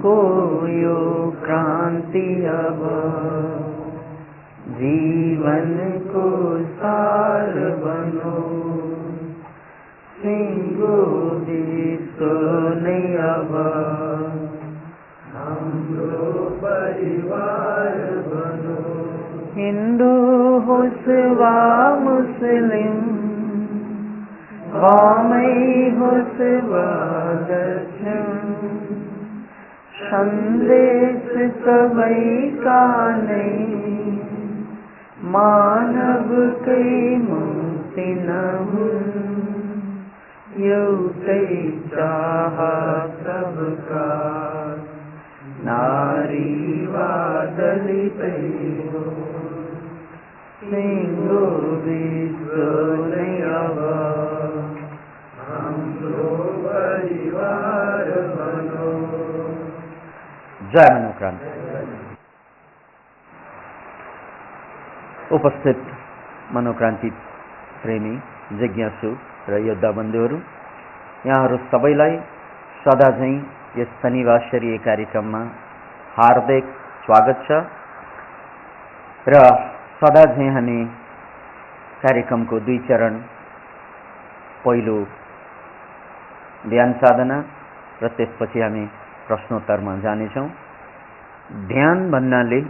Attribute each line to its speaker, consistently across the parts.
Speaker 1: को यो क्रांति अब जीवन को सार बनो। सिंगो विश्व नै अब हाम्रो परिवार बनो। हिंदू होस् वा मुस्लिम, वामै होस् वा दक्षिण, संदेश सबैका नै मानवकै मुक्ति नहुन्। एउटै चाह सबका नारीवाद दलितै हो। सिंगो विश्व नै अब हाम्रो परिवार बनो।
Speaker 2: जय मनोक्रान्ति। उपस्थित मनोक्रान्ति प्रेमी, जिज्ञासु र योद्धा बन्धुहरू, यहाँहरू सबैलाई सदा झैं यस शनिबासरीय कार्यक्रममा हार्दिक स्वागत छ र सदा झैं हामी कार्यक्रमको 2 चरण, पहिलो ध्यान साधना र त्यसपछि हामी प्रश्नोत्तरमा जानेछौँ। ध्यान भन्नाले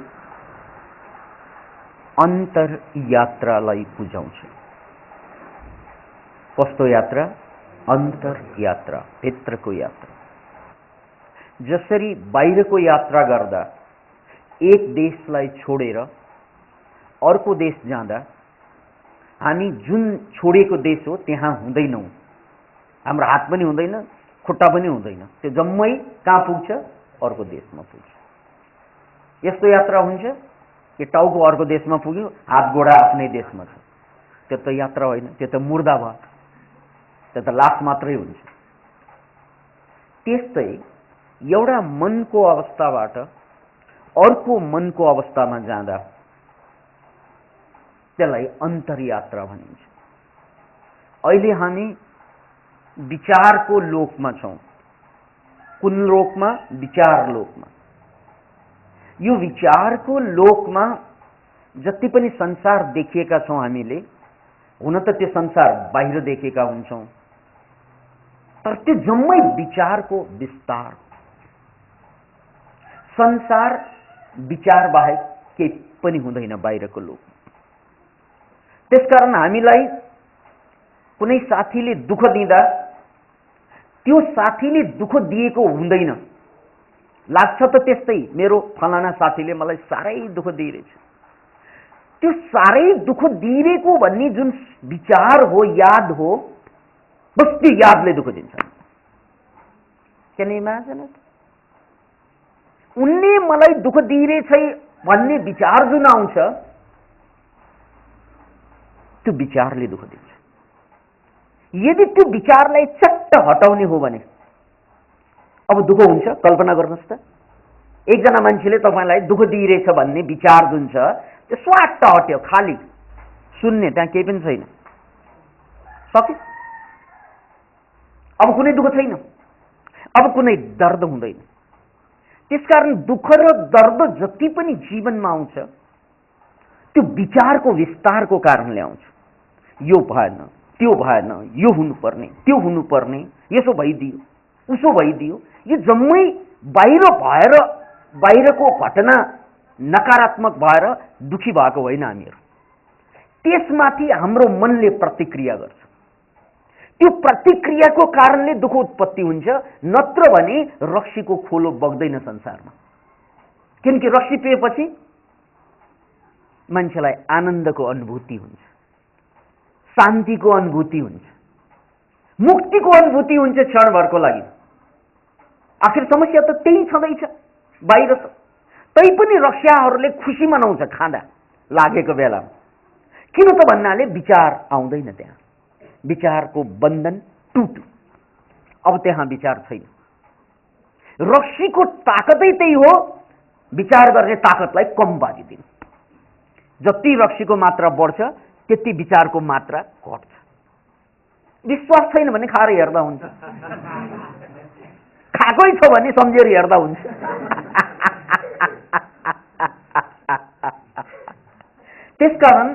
Speaker 2: अन्तर यात्रालाई बुझाउँछ। कस्तो यात्रा? अन्तर यात्रा, भित्रको यात्रा। जसरी बाहिरको यात्रा गर्दा एक देशलाई छोडेर अर्को देश जाँदा हामी जुन छोडेको देश हो त्यहाँ हुँदैनौँ। हाम्रो हात पनि हुँदैन, खुट्टा पनि हुँदैन, त्यो जम्मै कहाँ पुग्छ? अर्को देशमा पुग्छ। यस्तो यात्रा हुन्छ कि टाउको अर्को देशमा पुग्यो, हात गोडा आफ्नै देशमा छ। त्यो त यात्रा होइन, त्यो त मुर्दा भयो, त्यो त लास मात्रै हुन्छ। त्यस्तै एउटा मनको अवस्थाबाट अर्को मनको अवस्थामा जाँदा त्यसलाई अन्तरयात्रा भनिन्छ। अहिले हामी विचारको लोकमा छौँ। कुन लोकमा? विचार लोकमा। यो विचारको लोकमा जति पनि संसार देखिएका छौँ हामीले, हुन त त्यो संसार बाहिर देखेका हुन्छौँ, तर त्यो जम्मै विचारको विस्तार। संसार विचार बाहेक केही पनि हुँदैन बाहिरको लोक। त्यसकारण हामीलाई कुनै साथीले दुःख दिँदा त्यो साथीले दुःख दिएको हुँदैन। लाग्छ त त्यस्तै, मेरो फलाना साथीले मलाई साह्रै दुःख दिइरहेछ। त्यो साह्रै दुःख दिइरहेको भन्ने जुन विचार हो, याद हो, बस त्यो यादले दुःख दिन्छ। Can you imagine it? उनले मलाई दुःख दिइरहेछ भन्ने विचार जुन आउँछ, त्यो विचारले दुःख दिन्छ। यदि त्यो विचारलाई चट्ट हटाउने हो भने अब दुःख हुन्छ। कल्पना गर्नुहोस् त, एकजना मान्छेले तपाईँलाई दुःख दिइरहेछ भन्ने विचार जुन छ त्यो स्वाट्ट हट्यो, खाली शून्य, त्यहाँ केही पनि छैन, सक्यो। अब कुनै दुःख छैन, अब कुनै दर्द हुँदैन। त्यसकारण दुःख र दर्द जति पनि जीवनमा आउँछ त्यो विचारको विस्तारको कारणले आउँछ। यो भएन, त्यो भएन, यो हुनुपर्ने, त्यो हुनुपर्ने, यसो भइदियो, उसो भइदियो, यो जम्मै बाहिर भएर, बाहिरको घटना नकारात्मक भएर दुखी भएको होइन हामीहरू। त्यसमाथि हाम्रो मनले प्रतिक्रिया गर्छ। त्यो प्रतिक्रियाको कारणले दुःख उत्पत्ति हुन्छ। नत्र भने रक्सीको खोलो बग्दैन संसारमा। किनकि रक्सी पिएपछि मान्छेलाई आनन्दको अनुभूति हुन्छ, शान्तिको अनुभूति हुन्छ, मुक्तिको अनुभूति हुन्छ क्षणभरको लागि। आखिर समस्या त त्यही छँदैछ बाहिर त। तैपनि रक्सियाहरूले खुसी मनाउँछ खाँदा लागेको बेलामा। किन त भन्नाले विचार आउँदैन त्यहाँ, विचारको बन्धन टुट्यो। अब त्यहाँ विचार छैन। रक्सीको ताकतै त्यही हो, विचार गर्ने ताकतलाई कम पारिदिनु। जति रक्सीको मात्रा बढ्छ त्यति विचारको मात्रा घट्छ। विश्वास छैन भने खाएर हेर्दा हुन्छ। खाएकै छ भने सम्झेर हेर्दा हुन्छ। त्यसकारण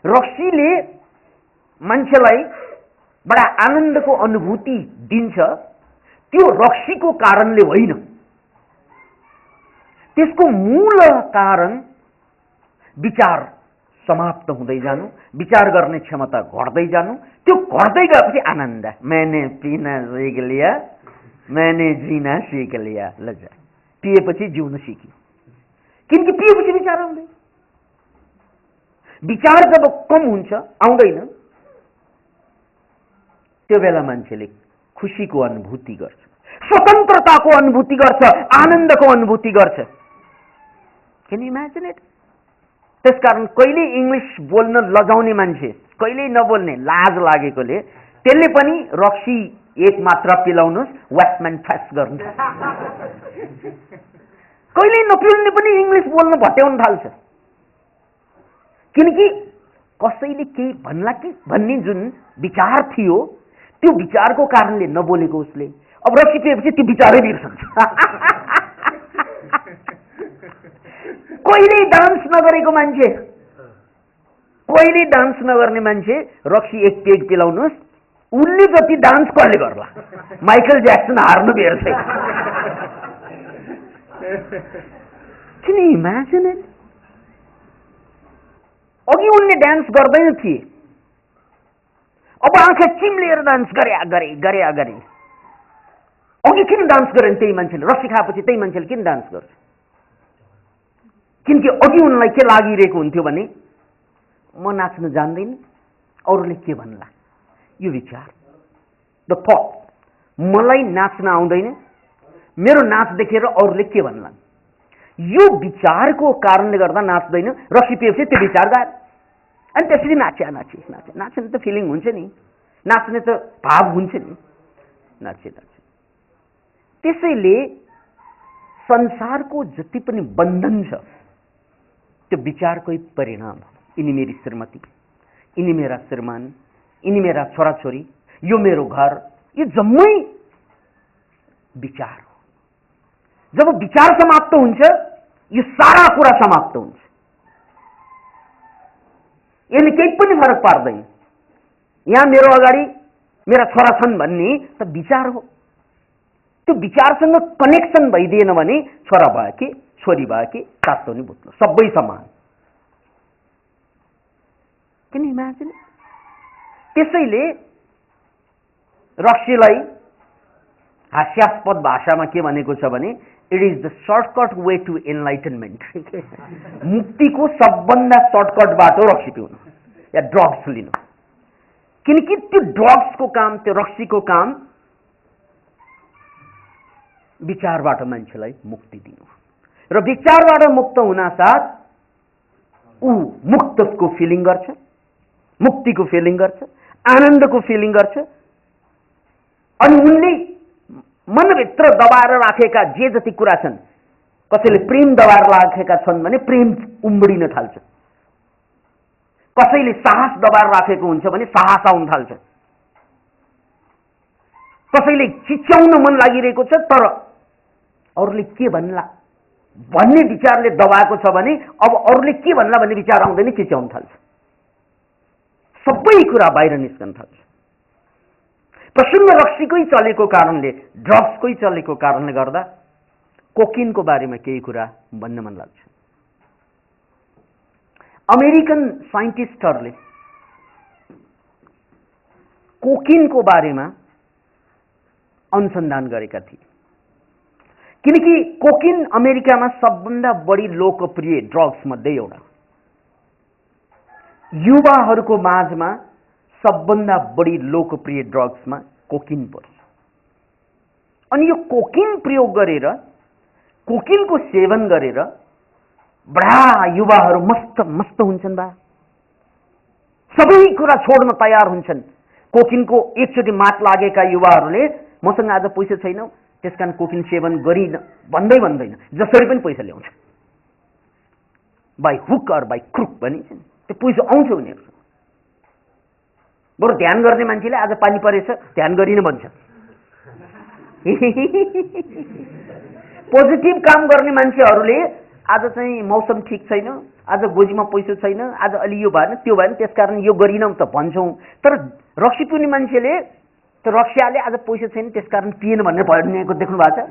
Speaker 2: रक्सीले मान्छेलाई बडा आनन्दको अनुभूति दिन्छ, त्यो रक्सीको कारणले होइन। त्यसको मूल कारण विचार समाप्त हुँदै जानु, विचार गर्ने क्षमता घट्दै जानु, त्यो घट्दै गएपछि आनन्द, मैंने पीना सीख लिया, मैंने जीना सीख लिया। लजा पिएपछि जिउन सिक्यो, किनकि पिएपछि विचार आउँदैन। विचार जब कम हुन्छ, आउँदैन, त्यो बेला मान्छेले खुसीको अनुभूति गर्छ, स्वतन्त्रताको अनुभूति गर्छ, आनन्दको अनुभूति गर्छ। Can you imagine it? त्यसकारण कहिले इङ्ग्लिस बोल्न लजाउने मान्छे, कहिले नबोल्ने, लाज लागेकोले त्यसले पनि रक्सी एक मात्रा पिलाउनुहोस्, वेस्टम्यान फेस गर्नु। कहिले नपिल्ने पनि इङ्ग्लिस बोल्न भट्याउन थाल्छ, किनकि कसैले केही भन्ला कि भन्ने जुन विचार थियो, त्यो विचारको कारणले नबोलेको उसले अब रक्सी पिएपछि त्यो विचारै बिर्सन्छ। कहिले डान्स नगरेको मान्छे, कहिले डान्स नगर्ने मान्छे रक्सी एक पेग पिलाउनुहोस्, उनले जति डान्स कसले गर्ला? माइकल ज्याक्सन हार्नु बेर्छ। किन इमेजिन इट? अघि उनले डान्स गर्दैन थिए, अब आँखा चिम्लेर डान्स गरे। अघि किन डान्स गरेन त्यही मान्छेले? रक्सी खाएपछि त्यही मान्छेले किन डान्स गर्छ? किनकि अघि उनलाई के लागिरहेको हुन्थ्यो भने म नाच्न जान्दैन, अरूले के भन्ला, यो विचार, द थट, मलाई नाच्न आउँदैन, मेरो नाच देखेर अरूले के भन्लान्, यो विचारको कारणले गर्दा नाच्दैन। रक्सी पिएपछि त्यो विचार गयो, अनि त्यसरी नाच्ने त फिलिङ हुन्छ नि, नाच्ने त भाव हुन्छ नि, नाचे। त्यसैले संसारको जति पनि बन्धन छ त्यो विचारकै परिणाम हो। यिनी मेरी श्रीमती, यिनी मेरा श्रीमान, यिनी मेरा छोराछोरी, यो मेरो घर, यो जम्मै विचार हो। जब विचार समाप्त हुन्छ, यो सारा कुरा समाप्त हुन्छ। यसले केही पनि फरक पार्दैन। यहाँ मेरो अगाडि मेरा छोरा छन् भन्ने त विचार हो, त्यो विचारसँग कनेक्सन भइदिएन भने छोरा भयो कि छोरी भयो कि तातो नि बुझ्नु, सबै समान। किन इमेजिन? त्यसैले रक्सीलाई हास्यास्पद भाषामा के भनेको छ भने it is the shortcut way to enlightenment. मुक्तिको सबभन्दा सर्टकट बाटो रक्सी पिउनु या ड्रग्स लिनु, किनकि त्यो ड्रग्सको काम, त्यो रक्सीको काम विचारबाट मान्छेलाई मुक्ति दिनु, र विचारबाट मुक्त हुनासाथ ऊ मुक्तको फिलिङ गर्छ, मुक्तिको फिलिङ गर्छ, आनन्दको फिलिङ गर्छ। अनि उनले मनभित्र दबाएर राखेका जे जति कुरा छन्, कसैले प्रेम दबाएर राखेका छन् भने प्रेम उम्बडिन थाल्छ, कसैले साहस दबाएर राखेको हुन्छ भने साहस आउन थाल्छ, कसैले चिच्याउन मन लागिरहेको छ तर अरूले के भन्ला भन्ने विचारले दबाएको छ भने अब अरूले के भन्ला भन्ने विचार आउँदैन, चिच्याउन थाल्छ, सबै कुरा बाहिर निस्कन थाल्छ। प्रसन्न रक्सीकै चलेको कारणले, ड्रग्सकै चलेको कारणले गर्दा कोकिनको बारेमा केही कुरा भन्न मन लाग्छ। अमेरिकन साइन्टिस्टहरूले कोकिनको बारेमा अनुसन्धान गरेका थिए, किनकि कोकिन अमेरिकामा सबभन्दा बढी लोकप्रिय ड्रग्स मध्ये एउटा, युवाहरूको माझमा सबभन्दा बढी लोकप्रिय ड्रग्समा कोकिन पर्छ। अनि यो कोकिन प्रयोग गरेर, कोकिनको सेवन गरेर बडा युवाहरू मस्त हुन्छन् बा, सबै कुरा छोड्न तयार हुन्छन्। कोकिनको एकचोटि मात लागेका युवाहरूले मसँग आज पैसा छैन त्यसकारण कोकिन सेवन गरिन भन्दैन, जसरी पनि पैसा ल्याउँछ, by hook or by crook भनिन्छ नि, त्यो पैसा आउँछ उनीहरू। बरु ध्यान गर्ने मान्छेले आज पानी परेछ ध्यान गरिन भन्छ, पोजिटिभ काम गर्ने मान्छेहरूले आज चाहिँ मौसम ठिक छैन, आज गोजीमा पैसा छैन, आज अलि यो भएन त्यो भएन, त्यसकारण यो गरिनौँ त भन्छौँ। तर रक्सी पिउने मान्छेले त रक्सियाले आज पैसा छैन त्यसकारण पिएन भनेर भनेको देख्नु भएको छ।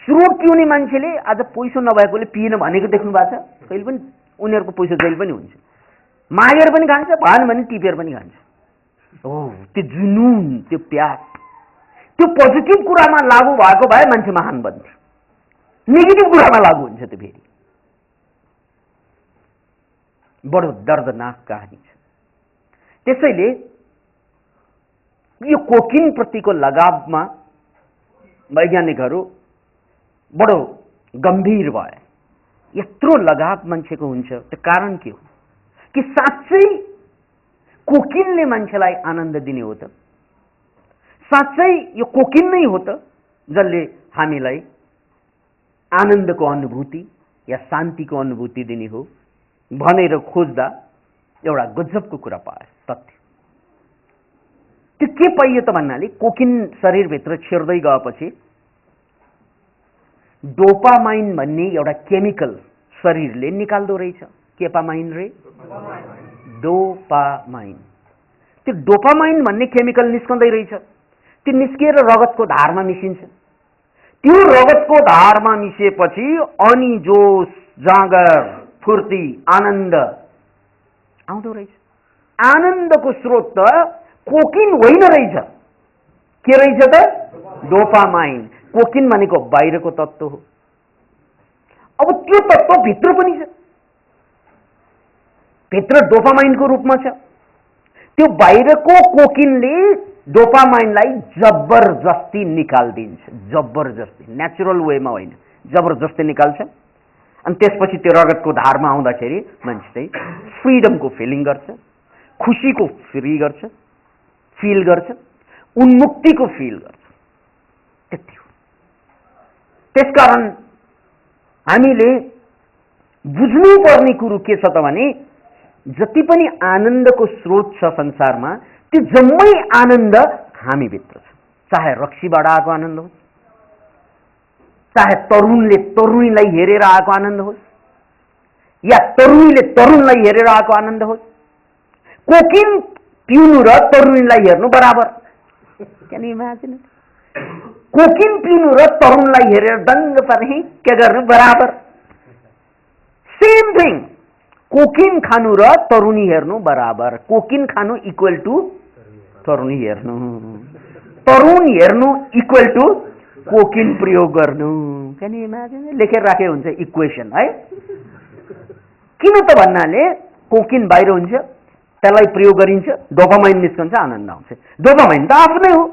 Speaker 2: स्रोत पिउने मान्छेले आज पैसा नभएकोले पिएन भनेको देख्नु भएको छ। कहिले पनि उनीहरूको पैसा जहिले पनि हुन्छ, मागेर पनि खान्छ, भएन भने टिपेर पनि खान्छ। हो, त्यो जुनून, त्यो प्यास, त्यो पोजिटिभ कुरामा लागू भएको भए मान्छे महान बन्थ्यो, नेगेटिभ कुरामा लागू हुन्छ त्यो फेरि। बडो दर्दनाक कहानी छ। त्यसैले यो कोकिन प्रतिको लगावमा वैज्ञानिकहरू बडो गम्भीर भए। यत्रो लगाव मान्छेको हुन्छ, त्यो कारण के हो? कि साँच्चै कोकिनले मान्छेलाई आनन्द दिने हो त? साँच्चै यो कोकिन नै हो त जसले हामीलाई आनन्दको अनुभूति या शान्तिको अनुभूति दिने हो भनेर खोज्दा एउटा गजबको कुरा पाए, तथ्य। त्यो के पाइयो त भन्नाले कोकिन शरीरभित्र छिर्दै गएपछि डोपामाइन भन्ने एउटा केमिकल शरीरले निकाल्दो रहेछ। केपामाइन रे डोपामाइन। त्यो डोपामाइन भन्ने केमिकल निस्कँदै रहेछ। त्यो निस्किएर रगतको धारमा मिसिन्छ। त्यो रगतको धारमा मिसिएपछि अनि जोस, जाँगर, फुर्ती, आनन्द आउँदो रहेछ। आनन्दको स्रोत त कोकिन होइन रहेछ, के रहेछ त? डोपामाइन। कोकिन भनेको बाहिरको तत्त्व हो। अब त्यो तत्त्व भित्र पनि छ, भित्र डोपामाइनको रूपमा छ। त्यो बाहिरको कोकिनले डोपामाइनलाई जबरजस्ती निकाल्दिन्छ, जबरजस्ती, नेचुरल वेमा होइन, जबरजस्ती निकाल्छ। अनि त्यसपछि त्यो रगतको धारमा आउँदाखेरि मान्छे चाहिँ फ्रिडमको फिलिङ गर्छ, खुसीको फिल गर्छ, उन्मुक्तिको फिल गर्छ। त्यति हो। त्यसकारण हामीले बुझ्नुपर्ने कुरो के छ त भने जति पनि आनन्दको स्रोत छ संसारमा त्यो जम्मै आनन्द हामीभित्र छ। चाहे रक्सीबाट आएको आनन्द होस्, चाहे तरुणले तरुणीलाई हेरेर आएको आनन्द होस्, या तरुणीले तरुणलाई हेरेर आएको आनन्द होस्। कोकिन पिउनु र तरुणीलाई हेर्नु बराबर। Can you imagine? कोकिन पिउनु र तरुणलाई हेरेर दङ्ग पर्ने के गर्नु बराबर। Same thing. कोकिन खानु र तरुणी हेर्नु बराबर। कोकिन खानु इक्वल टु तरुणी हेर्नु, तरुण हेर्नु इक्वल टु कोकिन प्रयोग गर्नु। Can you imagine? लेखेर राखे हुन्छ इक्वेसन है। किन त भन्नाले कोकिन बाहिर हुन्छ, त्यसलाई प्रयोग गरिन्छ, डोपामाइन निस्कन्छ, आनन्द आउँछ। डोपामाइन त आफ्नै हो।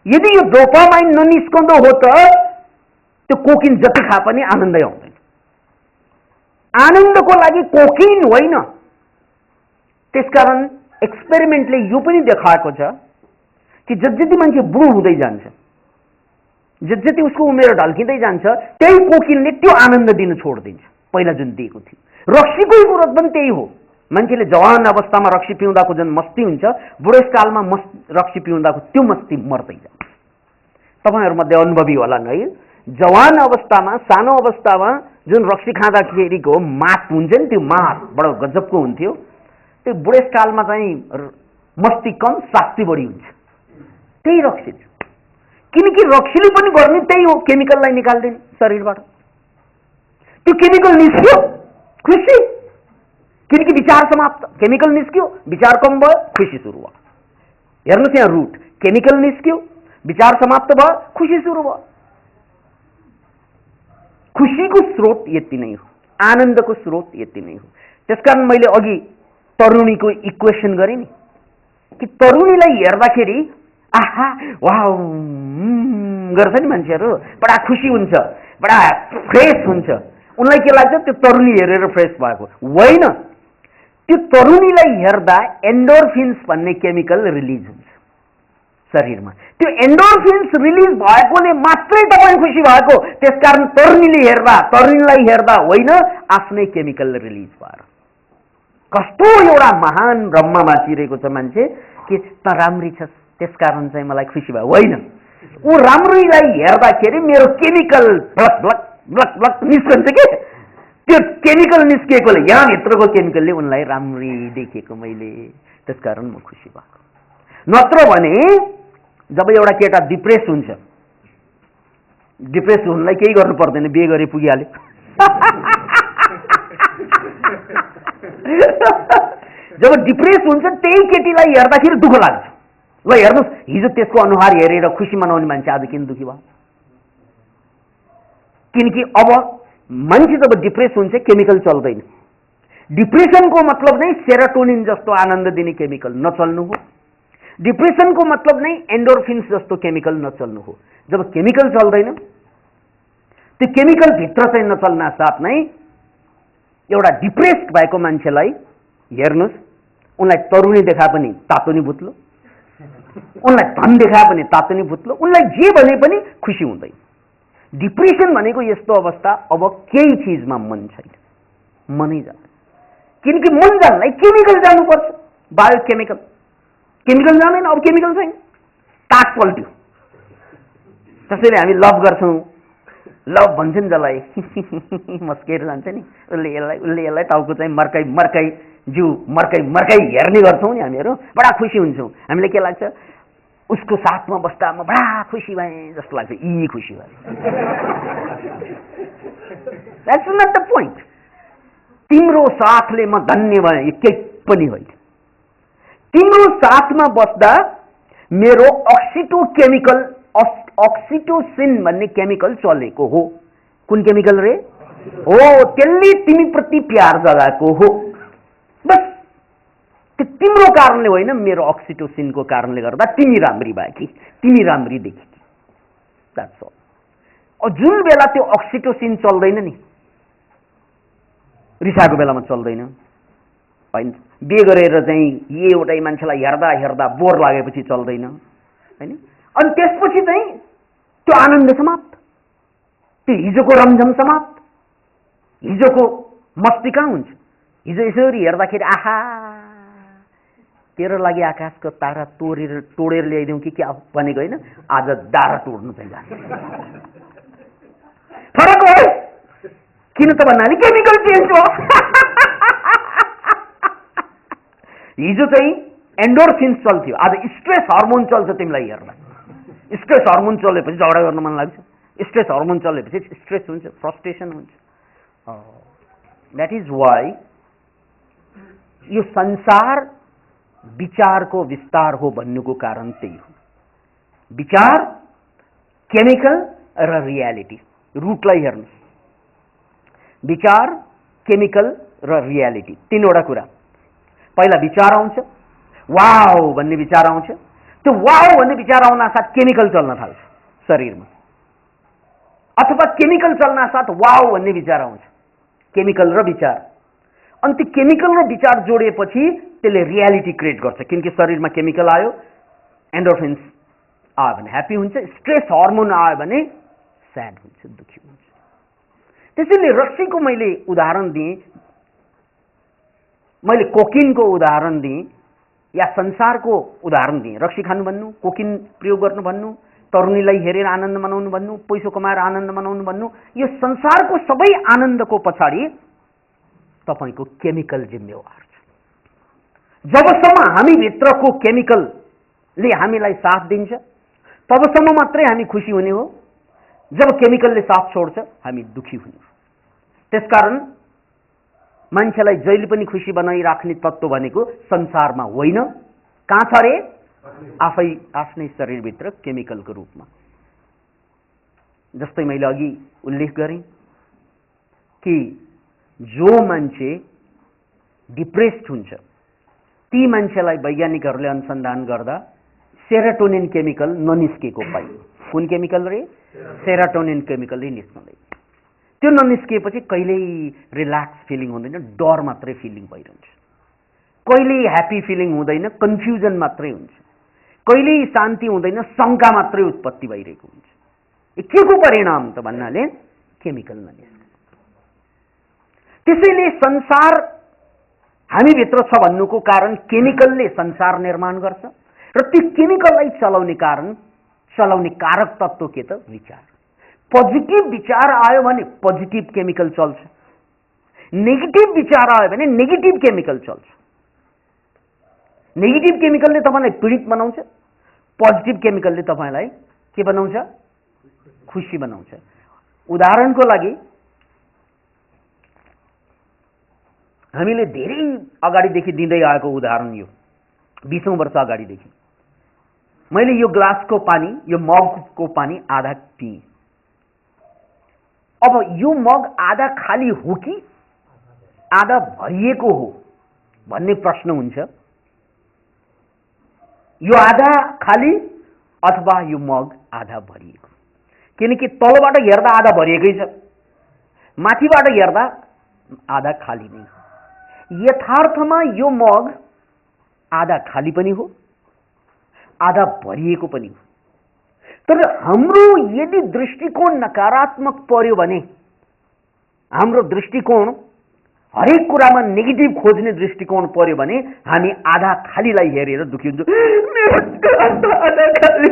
Speaker 2: यदि यो डोपामाइन ननिस्कँदो हो त त्यो कोकिन जति खा पनि आनन्दै आउँदैन। आनन्दको लागि कोकिन होइन। त्यसकारण एक्सपेरिमेन्टले यो पनि देखाएको छ कि जति मान्छे बुढो हुँदै जान्छ, जति उसको उमेर ढल्किँदै जान्छ, त्यही कोकिनले त्यो आनन्द दिन छोडिदिन्छ पहिला जुन दिएको थियो। रक्सीको कुरो पनि त्यही हो। मान्छेले जवान अवस्थामा रक्सी पिउँदाको जुन मस्ती हुन्छ, बुढेसकालमा रक्सी पिउँदाको त्यो मस्ती मर्दै जान्छ। तपाईँहरूमध्ये अनुभवी होला है, जवान अवस्थामा, सानो अवस्थामा जुन रक्सी खाँदाखेरिको मात हुन्छ नि, त्यो मात बडो गजबको हुन्थ्यो। त्यो बुढेसकालमा चाहिँ मस्ती कम, शास्ति बढी हुन्छ। त्यही रक्सी, किनकि रक्सीले पनि गर्ने त्यही हो, केमिकललाई निकाल्दैन शरीरबाट। त्यो केमिकल निस्क्यो, खुसी, किनकि विचार समाप्त। केमिकल निस्क्यो, विचार कम भयो, खुसी सुरु भयो। हेर्नुहोस् यहाँ रुट, केमिकल निस्क्यो, विचार समाप्त भयो, खुसी सुरु भयो। खुसीको स्रोत यति नै हो, आनन्दको स्रोत यति नै हो। त्यसकारण मैले अघि तरुणीको इक्वेसन गरेँ नि, कि तरुणीलाई हेर्दाखेरि आहा वाउ गर्छ नि मान्छेहरू, बडा खुसी हुन्छ, बडा फ्रेस हुन्छ। उनलाई के लाग्छ? त्यो तरुणी हेरेर फ्रेस भएको होइन। त्यो तरुणीलाई हेर्दा एन्डोर्फिन्स भन्ने केमिकल रिलिज हुन्छ शरीरमा। त्यो एन्डोर्फिन्स रिलिज भएकोले मात्रै तपाईँ खुसी भएको। त्यसकारण तरुणीलाई हेर्दा होइन, आफ्नै केमिकल रिलिज भएर। कस्तो एउटा महान ब्रह्ममा चिरेको छ मान्छे कि त राम्री छस् त्यसकारण चाहिँ मलाई खुसी भयो, होइन। ऊ राम्रैलाई हेर्दाखेरि मेरो chemical block block block block निस्कन्छ के, त्यो केमिकल निस्किएकोले यहाँभित्रको केमिकलले उनलाई राम्रै देखेको मैले, त्यसकारण म खुसी भएको। नत्र भने जब एउटा केटा डिप्रेस हुन्छ, डिप्रेस हुनलाई केही गर्नु पर्दैन, बिहे गरे पुगिहाल्यो। जब डिप्रेस हुन्छ त्यही केटीलाई हेर्दाखेरि दुःख लाग्छ। ल हेर्नुहोस्, हिजो त्यसको अनुहार हेरेर खुसी मनाउने मान्छे आज किन दुःखी भयो? किनकि अब मान्छे जब डिप्रेस हुन्छ केमिकल चल्दैन। डिप्रेसनको मतलब नै सेरोटोनिन जस्तो आनन्द दिने केमिकल नचल्नु हो। डिप्रेसनको मतलब नै एन्डोर्फिन्स जस्तो केमिकल नचल्नु हो। जब केमिकल चल्दैन, त्यो केमिकल भित्र चाहिँ नचल्न साथ नै एउटा डिप्रेस्ड भएको मान्छेलाई हेर्नुहोस्, उनलाई तरुणी देखा पनि तातो नि भुत्लो, उनलाई धन देखा पनि तातो नि भुत्लो, उनलाई जे भने पनि खुसी हुँदैन। डिप्रेसन भनेको यस्तो अवस्था, अब केही चिजमा मन छैन, मनै जान्छ। किनकि मन जानलाई केमिकल जानुपर्छ, बायोकेमिकल। केमिकल जाँदैन, अब केमिकल छैन, ताक पल्ट्यो। त्यसैले हामी लभ गर्छौँ, लभ भन्छ नि जसलाई, मस्केर जान्छ नि, उसले यसलाई टाउको चाहिँ मर्काई मर्काई जिउ मर्काई मर्काई हेर्ने गर्छौँ नि हामीहरू, बडा खुसी हुन्छौँ। हामीलाई के लाग्छ? उसको साथमा बस्दा म बडा खुसी भएँ जस्तो लाग्छ, यी खुसी भएँ। That's not the point. तिम्रो साथले म धन्य भएँ यो केही पनि होइन। तिम्रो साथमा बस्दा मेरो अक्सिटोसिन भन्ने केमिकल चलेको हो। कुन केमिकल रे? हो, त्यसले तिमीप्रति प्यार जगाएको हो। बस त्यो तिम्रो कारणले होइन, मेरो अक्सिटोसिनको कारणले गर्दा तिमी राम्री भए कि तिमी राम्री देखि। That's all. जुन बेला त्यो अक्सिटोसिन चल्दैन नि, रिसाएको बेलामा चल्दैन होइन, बिहे गरेर चाहिँ एउटै मान्छेलाई हेर्दा हेर्दा बोर लागेपछि चल्दैन होइन, अनि त्यसपछि चाहिँ त्यो आनन्द समाप्त, त्यो हिजोको रमझम समाप्त, हिजोको मस्ती कहाँ हुन्छ? हिजो यसरी हेर्दाखेरि आहा तेरो लागि आकाशको तारा तोडेर ल्याइदिउँ कि क्या भनेको होइन, आज दारा तोड्नु चाहिँ जान्छ। फरक हो। किन त भन्नाले केमिकल चेन्ज हो। हिजो चाहिँ एन्डोर्फिन्स चल्थ्यो, आज स्ट्रेस हर्मोन चल्छ। तिमीलाई हेर्दा स्ट्रेस हर्मोन चलेपछि झगडा गर्न मन लाग्छ, स्ट्रेस हर्मोन चलेपछि स्ट्रेस हुन्छ, फ्रस्ट्रेसन हुन्छ। द्याट इज वाइ यो संसार विचारको विस्तार हो भन्नुको कारण त्यही हो। विचार, केमिकल र रियालिटी, रुटलाई हेर्नुहोस्। विचार, केमिकल र रियालिटी, तीनवटा कुरा। पहिला विचार आउँछ, वाउ भन्ने विचार आउँछ। त्यो वाउ भन्ने विचार आउन साथ केमिकल चल्न थाल्छ शरीरमा, अथवा केमिकल चल्न साथ वाउ भन्ने विचार आउँछ। केमिकल र विचार, अनि त्यो केमिकल र विचार जोडिएपछि त्यसले रियालिटी क्रिएट गर्छ। किनकि शरीरमा केमिकल आयो, एन्डोर्फिन्स आयो भने ह्याप्पी हुन्छ, स्ट्रेस हर्मोन आयो भने स्याड हुन्छ, दुःखी हुन्छ। त्यसैले रक्सीको मैले उदाहरण दिएँ, मैले कोकिनको उदाहरण दिएँ, या संसारको उदाहरण दिएँ। रक्सी खानु भन्नु, कोकिन प्रयोग गर्नु भन्नु, तरुणीलाई हेरेर आनन्द मनाउनु भन्नु, पैसो कमाएर आनन्द मनाउनु भन्नु, यो संसारको सबै आनन्दको पछाडि तपाईँको केमिकल जिम्मेवार छ। जबसम्म हामी भित्रको केमिकलले हामीलाई साथ दिन्छ तबसम्म मात्रै हामी खुसी हुने हो। जब केमिकलले साथ छोड्छ हामी दुःखी हुने हो। त्यसकारण मान्छेलाई जहिले पनि खुसी बनाइराख्ने तत्त्व भनेको संसारमा होइन, कहाँ छ रे? आफ्नै शरीरभित्र केमिकलको रूपमा। जस्तै मैले अघि उल्लेख गरेँ कि जो मान्छे डिप्रेस्ड हुन्छ ती मान्छेलाई वैज्ञानिकहरूले अनुसन्धान गर्दा सेरोटोनिन केमिकल ननिस्केको पाइयो। कुन केमिकल रे? सेरोटोनिन केमिकलले निस्कँदैन। त्यो ननिस्किएपछि कहिल्यै रिल्याक्स फिलिङ हुँदैन, डर मात्रै फिलिङ भइरहन्छ। कहिल्यै ह्याप्पी फिलिङ हुँदैन, कन्फ्युजन मात्रै हुन्छ। कहिल्यै शान्ति हुँदैन, शङ्का मात्रै उत्पत्ति भइरहेको हुन्छ। के को परिणाम त भन्नाले केमिकल ननिस्कनु। त्यसैले संसार हामीभित्र छ भन्नुको कारण केमिकलले संसार निर्माण गर्छ र त्यो केमिकललाई चलाउने कारण चलाउने कारक तत्त्व के त? विचार। पोजिटिभ विचार आयो भने पोजिटिभ केमिकल चल्छ, नेगेटिभ विचार आयो भने नेगेटिभ केमिकल चल्छ। नेगेटिभ केमिकलले तपाईँलाई पीडित बनाउँछ, पोजिटिभ केमिकलले तपाईँलाई के बनाउँछ? खुसी बनाउँछ। उदाहरणको लागि हामीले धेरै अगाडिदेखि दिँदै आएको उदाहरण यो 20औं वर्ष अगाडिदेखि मैले यो ग्लासको पानी, यो मगको पानी आधा पिएँ। अब यो मग आधा खाली हो कि आधा भरिएको हो भन्ने प्रश्न हुन्छ। यो आधा खाली अथवा यो मग आधा भरिएको, किनकि तलबाट हेर्दा आधा भरिएकै छ, माथिबाट हेर्दा आधा खाली नै हो। यथार्थमा यो मग आधा खाली पनि हो, आधा भरिएको पनि हो। तर हाम्रो यदि दृष्टिकोण नकारात्मक पर्यो भने, हाम्रो दृष्टिकोण हरेक कुरामा नेगेटिभ खोज्ने दृष्टिकोण पर्यो भने हामी आधा खालीलाई हेरेर दुखी हुन्छौँ। मेरो ग्लास आधा खाली,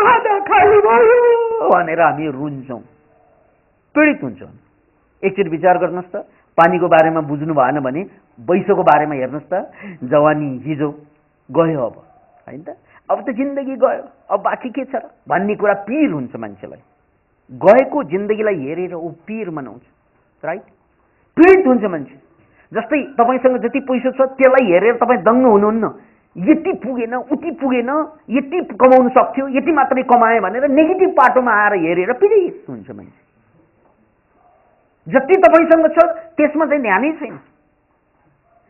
Speaker 2: आधा खाली भयो भनेर हामी रुन्छौँ, पीडित हुन्छौँ। एकचोटि विचार गर्नुहोस् त, पानीको बारेमा बुझ्नु भएन भने वैशको बारेमा हेर्नुहोस् त। जवानी हिजो गयो, अब होइन त, अब त जिन्दगी गयो, अब बाँकी के छ र भन्ने कुरा पीर हुन्छ मान्छेलाई। गएको जिन्दगीलाई हेरेर ऊ पीर मनाउँछ, राइट? पीडित हुन्छ मान्छे। जस्तै तपाईँसँग जति पैसा छ त्यसलाई हेरेर तपाईँ दङ्ग हुनुहुन्न, यति पुगेन, उति पुगेन, यति कमाउनु सक्थ्यो, यति मात्रै कमाए भनेर नेगेटिभ पाटोमा आएर हेरेर पीडित हुन्छ मान्छे। जति तपाईँसँग छ त्यसमा चाहिँ ध्यानै छैन।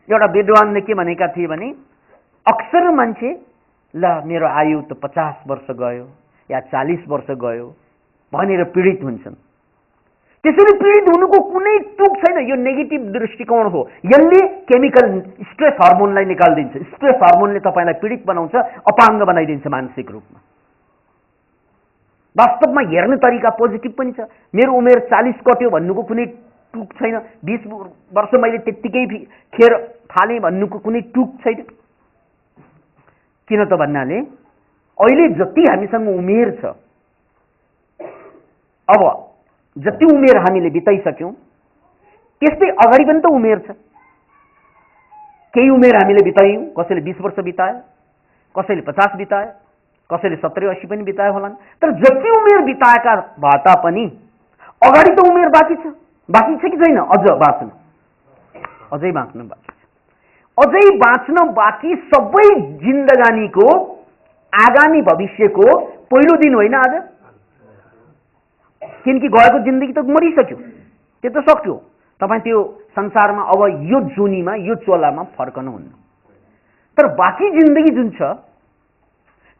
Speaker 2: एउटा विद्वानले के भनेका थिए भने, अक्सर मान्छे ल मेरो आयु त 50 वर्ष गयो या 40 वर्ष गयो भनेर पीडित हुन्छन्। त्यसरी पीडित हुनुको कुनै तुक छैन। यो नेगेटिभ दृष्टिकोण हो। यसले केमिकल स्ट्रेस हर्मोनलाई निकालिदिन्छ। स्ट्रेस हर्मोनले तपाईँलाई पीडित बनाउँछ, अपाङ्ग बनाइदिन्छ मानसिक रूपमा। वास्तवमा हेर्ने तरिका पोजिटिभ पनि छ। मेरो उमेर 40 कट्यो भन्नुको कुनै टुक छैन। 20 वर्ष मैले त्यत्तिकै खेर थालेँ भन्नुको कुनै टुक छैन। किन त भन्नाले अहिले जति हामीसँग उमेर छ, अब जति उमेर हामीले बिताइसक्यौँ त्यस्तै अगाडि पनि त उमेर छ। केही उमेर हामीले बितायौँ, कसैले 20 वर्ष बितायो, कसैले 50 बितायो, कसैले 70-80 पनि बितायो होलान्। तर जति उमेर बिताएका भए तापनि अगाडि त उमेर बाँकी छ। बाँकी छ कि छैन? अझ बाँच्नु, अझै बाँच्नु बाँकी छ। अझै बाँच्न बाँकी सबै जिन्दगानीको आगामी भविष्यको पहिलो दिन होइन आज। किनकि गएको जिन्दगी त मरिसक्यो, त्यो त सक्यो। तपाईँ त्यो संसारमा अब यो जुनीमा, यो चोलामा फर्कनुहुन्न। तर बाँकी जिन्दगी जुन छ,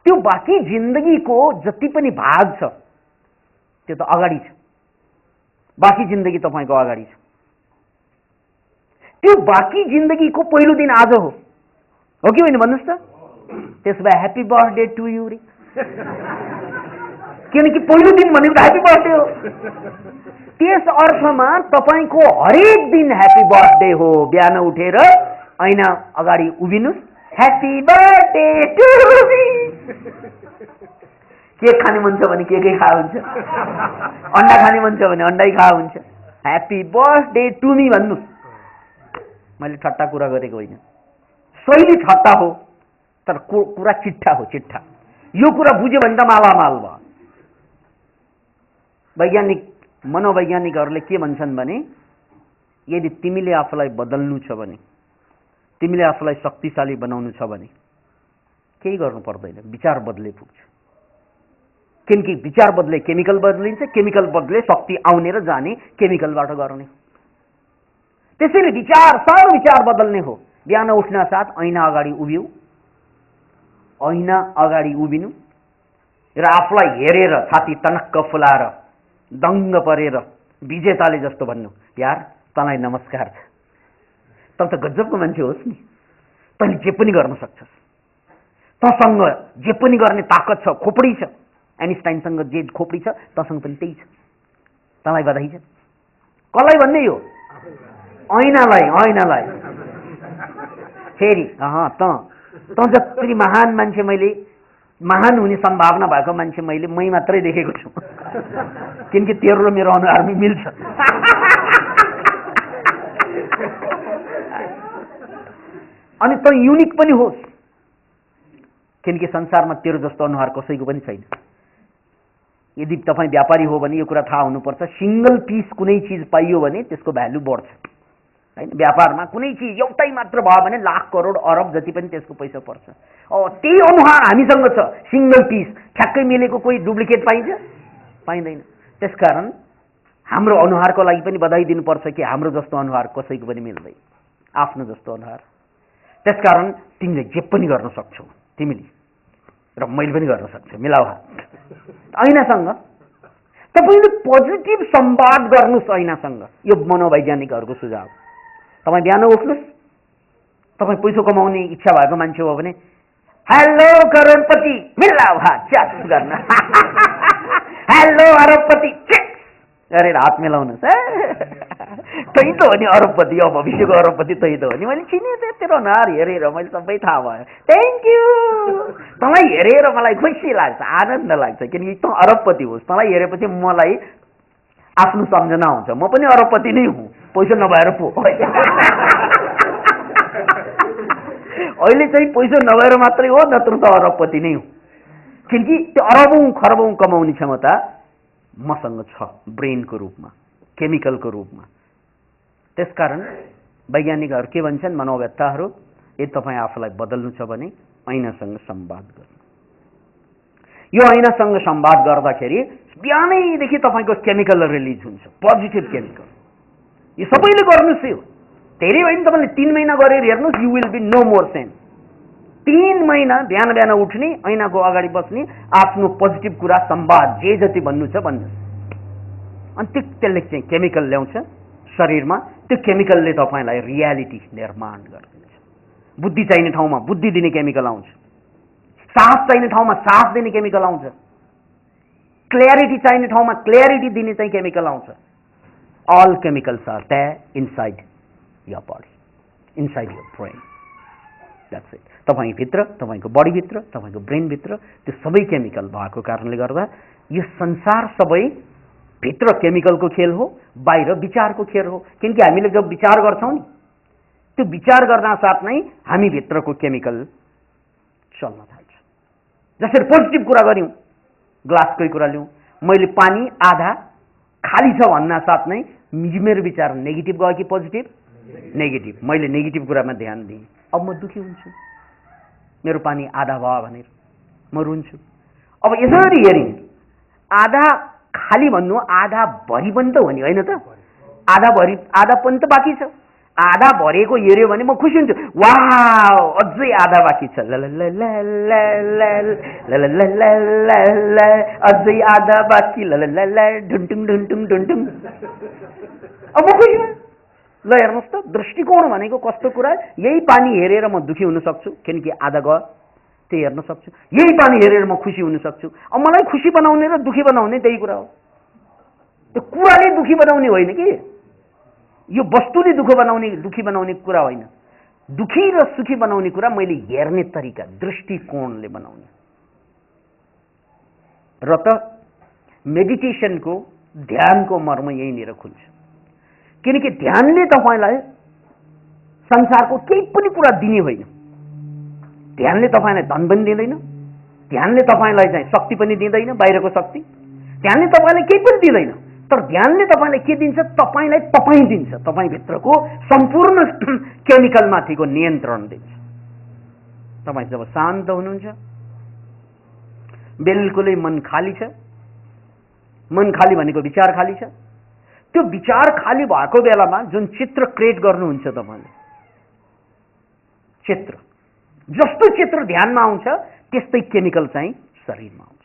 Speaker 2: त्यो बाँकी जिन्दगीको जति पनि भाग छ त्यो त अगाडि छ। बाँकी जिन्दगी तपाईँको अगाडि छ। त्यो बाँकी जिन्दगीको पहिलो दिन आज हो कि होइन भन्नुहोस् त? त्यसो भए ह्याप्पी बर्थडे टु यु रे। किनकि पहिलो दिन भनेको त ह्याप्पी बर्थडे हो। त्यस अर्थमा तपाईँको हरेक दिन ह्याप्पी बर्थडे हो। बिहान उठेर ऐना अगाडि उभिनुहोस्, happy birthday to me. Cake खाने मन छ भने केकै खा हुन्छ, अन्डा खाने मन छ भने अन्डै खा हुन्छ। ह्याप्पी बर्थडे टु मी भन्नुहोस्। मैले ठट्टा कुरा गरेको होइन, शैली ठट्टा हो, तर कुरा चिट्ठा हो, चिट्ठा। यो कुरा बुझ्यो भने त मालामाल भयो। वैज्ञानिक, मनोवैज्ञानिकहरूले के भन्छन् भने, यदि तिमीले आफूलाई बदल्नु छ भने, तिमीले आफूलाई शक्तिशाली बनाउनु छ भने केही गर्नु पर्दैन, विचार बदले पुग्छ। किनकि विचार बदले केमिकल बदलिन्छ, केमिकल बदले शक्ति आउने र जाने केमिकलबाट गर्ने। त्यसैले विचार, सानो विचार बदल्ने हो। बिहान उठ्न साथ ऐना अगाडि उभिऊ, ऐना अगाडि उभिनु र आफूलाई हेरेर छाती तनक्क फुलाएर दङ्ग परेर विजेताले जस्तो भन्नु, यार तँलाई नमस्कार छ, तँ त गजबको मान्छे होस् नि, तैँले जे पनि गर्न सक्छस्, तँसँग जे पनि गर्ने ताकत छ, खोपडी छ, आइन्स्टाइनसँग जे खोपडी छ तँसँग पनि त्यही छ, तँलाई बधाई छ। कसलाई भन्ने यो? ऐनालाई, ऐनालाई। फेरि तँ त जति महान मान्छे मैले महान हुने सम्भावना भएको मान्छे मैले मै मात्रै देखेको छु किनकि तेरो र मेरो अनुहारमा मिल्छ अनि त युनिक पनि होस् किनकि संसारमा तेरो जस्तो अनुहार कसैको पनि छैन। यदि तपाईँ व्यापारी हो भने यो कुरा थाहा हुनुपर्छ, सिंगल पीस कुनै चिज पाइयो भने त्यसको भ्यालु बढ्छ हैन। व्यापारमा कुनै चिज एउटै मात्र भयो भने लाख करोड अरब जति पनि त्यसको पैसा पर्छ। त्यही अनुहार हामीसँग छ, सिंगल पीस ठ्याक्कै मिलेको कोही डुप्लिकेट पाइन्छ? पाइँदैन। त्यसकारण हाम्रो अनुहारको लागि पनि बधाई दिनुपर्छ कि हाम्रो जस्तो अनुहार कसैको पनि मिल्दैन, आफ्नो जस्तो अनुहार। त्यसकारण तिमीले जे पनि गर्न सक्छौ, तिमीले र मैले पनि गर्न सक्छु। मिलाऊ हात ऐनासँग। तपाईँले पोजिटिभ संवाद गर्नुहोस् ऐनासँग। यो मनोवैज्ञानिकहरूको सुझाव। तपाईँ बिहान उठ्नुहोस्, तपाईँ पैसा कमाउने इच्छा भएको मान्छे हो भने हेलो करोडपति मिलाऊ हात च्यास गर्न हेलो अरबपति गरेर हात मिलाउनुहोस्। त्यही त हो नि अरबपति, अब भविष्यको अरबपति त्यही त हो नि। मैले चिने तेरो अनुहार हेरेर मैले सबै थाहा भयो। Thank you. तँलाई हेरेर मलाई खुसी लाग्छ, आनन्द लाग्छ किनकि तँ अरबपति होस्। तँलाई हेरेपछि मलाई आफ्नो सम्झना हुन्छ, म पनि अरबपति नै हुँ, पैसा नभएर पो। अहिले चाहिँ पैसा नभएर मात्रै हो, नत्र त अरबपति नै हो किनकि त्यो अरबौँ खरबौँ कमाउने क्षमता मसँग छ, ब्रेनको रूपमा, केमिकलको रूपमा। त्यसकारण वैज्ञानिकहरू के भन्छन्, मनोवेत्ताहरू, यदि तपाईँ आफूलाई बदल्नु छ भने ऐनासँग संवाद गर्नु। यो ऐनासँग संवाद गर्दाखेरि बिहानैदेखि तपाईँको केमिकल रिलिज हुन्छ, पोजिटिभ केमिकल। यो सबैले गर्नुहोस्। यो धेरै होइन, तपाईँले 3 महिना गरेर हेर्नुहोस्, you will be no more same. 3 महिना बिहान बिहान उठ्ने, ऐनाको अगाडि बस्ने, आफ्नो पोजिटिभ कुरा संवाद जे जति भन्नु छ भन्नुहोस्। अनि त्यसले चाहिँ केमिकल ल्याउँछ शरीरमा। त्यो केमिकलले तपाईँलाई रियालिटी निर्माण गरिदिन्छ। बुद्धि चाहिने ठाउँमा बुद्धि दिने केमिकल आउँछ, साहस चाहिने ठाउँमा साहस दिने केमिकल आउँछ, क्ल्यारिटी चाहिने ठाउँमा क्ल्यारिटी दिने चाहिँ केमिकल आउँछ। All chemicals are there inside your body, inside your brain. That's it. तपाईँभित्र, तपाईँको बडीभित्र, तपाईँको ब्रेनभित्र त्यो सबै केमिकल भएको कारणले गर्दा यो संसार सबै भित्र केमिकलको खेल हो, बाहिर विचारको खेल हो। किनकि हामीले जब विचार गर्छौँ नि, त्यो विचार गर्न साथ नै हामी भित्रको केमिकल चल्न थाल्छ। जसरी पोजिटिभ कुरा गऱ्यौँ, ग्लासकै कुरा लिउँ, मैले पानी आधा खाली छ भन्न साथ नै मेरो विचार नेगेटिभ गयो कि पोजिटिभ? नेगेटिभ। मैले नेगेटिभ कुरामा ध्यान दिएँ, अब म दुखी हुन्छु। मेरो पानी आधा भयो भनेर म रुन्छु। अब यसरी हेरेँ, आधा खाली भन्नु आधा भरि पनि त हो नि, होइन त? आधा भरि, आधा पनि त बाँकी छ। आधा भरेको हेऱ्यो भने म खुसी हुन्छु, वाउ अझै आधा बाँकी छ, अझै आधा बाँकी, ढुन्टुङ ढुन्टुङ ढुन्टुङ। अब म खुसी हुँ। ल हेर्नुहोस् त, दृष्टिकोण भनेको कस्तो कुरा। यही पानी हेरेर म दुखी हुन सक्छु किनकि आधा गयो, त्यही हेर्न सक्छु। यही पानी हेरेर म खुसी हुन सक्छु। अब मलाई खुसी बनाउने र दुखी बनाउने त्यही कुरा हो। त्यो कुराले दुखी बनाउने होइन कि, यो वस्तुले दुखी बनाउने कुरा होइन। दुखी र सुखी बनाउने कुरा मैले हेर्ने तरिका, दृष्टिकोणले बनाउने। र त मेडिटेसनको, ध्यानको मर्म यहीँनिर खुल्छ। किनकि ध्यानले तपाईँलाई संसारको केही पनि कुरा दिने होइन। ध्यानले तपाईँलाई धन पनि दिँदैन, ध्यानले तपाईँलाई चाहिँ शक्ति पनि दिँदैन, बाहिरको शक्ति। ध्यानले तपाईँलाई केही पनि दिँदैन, तर ध्यानले तपाईँलाई के दिन्छ? तपाईँलाई तपाईँ दिन्छ, तपाईँभित्रको सम्पूर्ण केमिकलमाथिको नियन्त्रण दिन्छ। तपाईँ जब शान्त हुनुहुन्छ, बिल्कुलै मन खाली छ। मन खाली भनेको विचार खाली छ। त्यो विचार खाली भएको बेलामा जुन चित्र क्रिएट गर्नुहुन्छ तपाईँले, चित्र जस्तो चित्र ध्यानमा आउँछ त्यस्तै केमिकल चाहिँ शरीरमा आउँछ।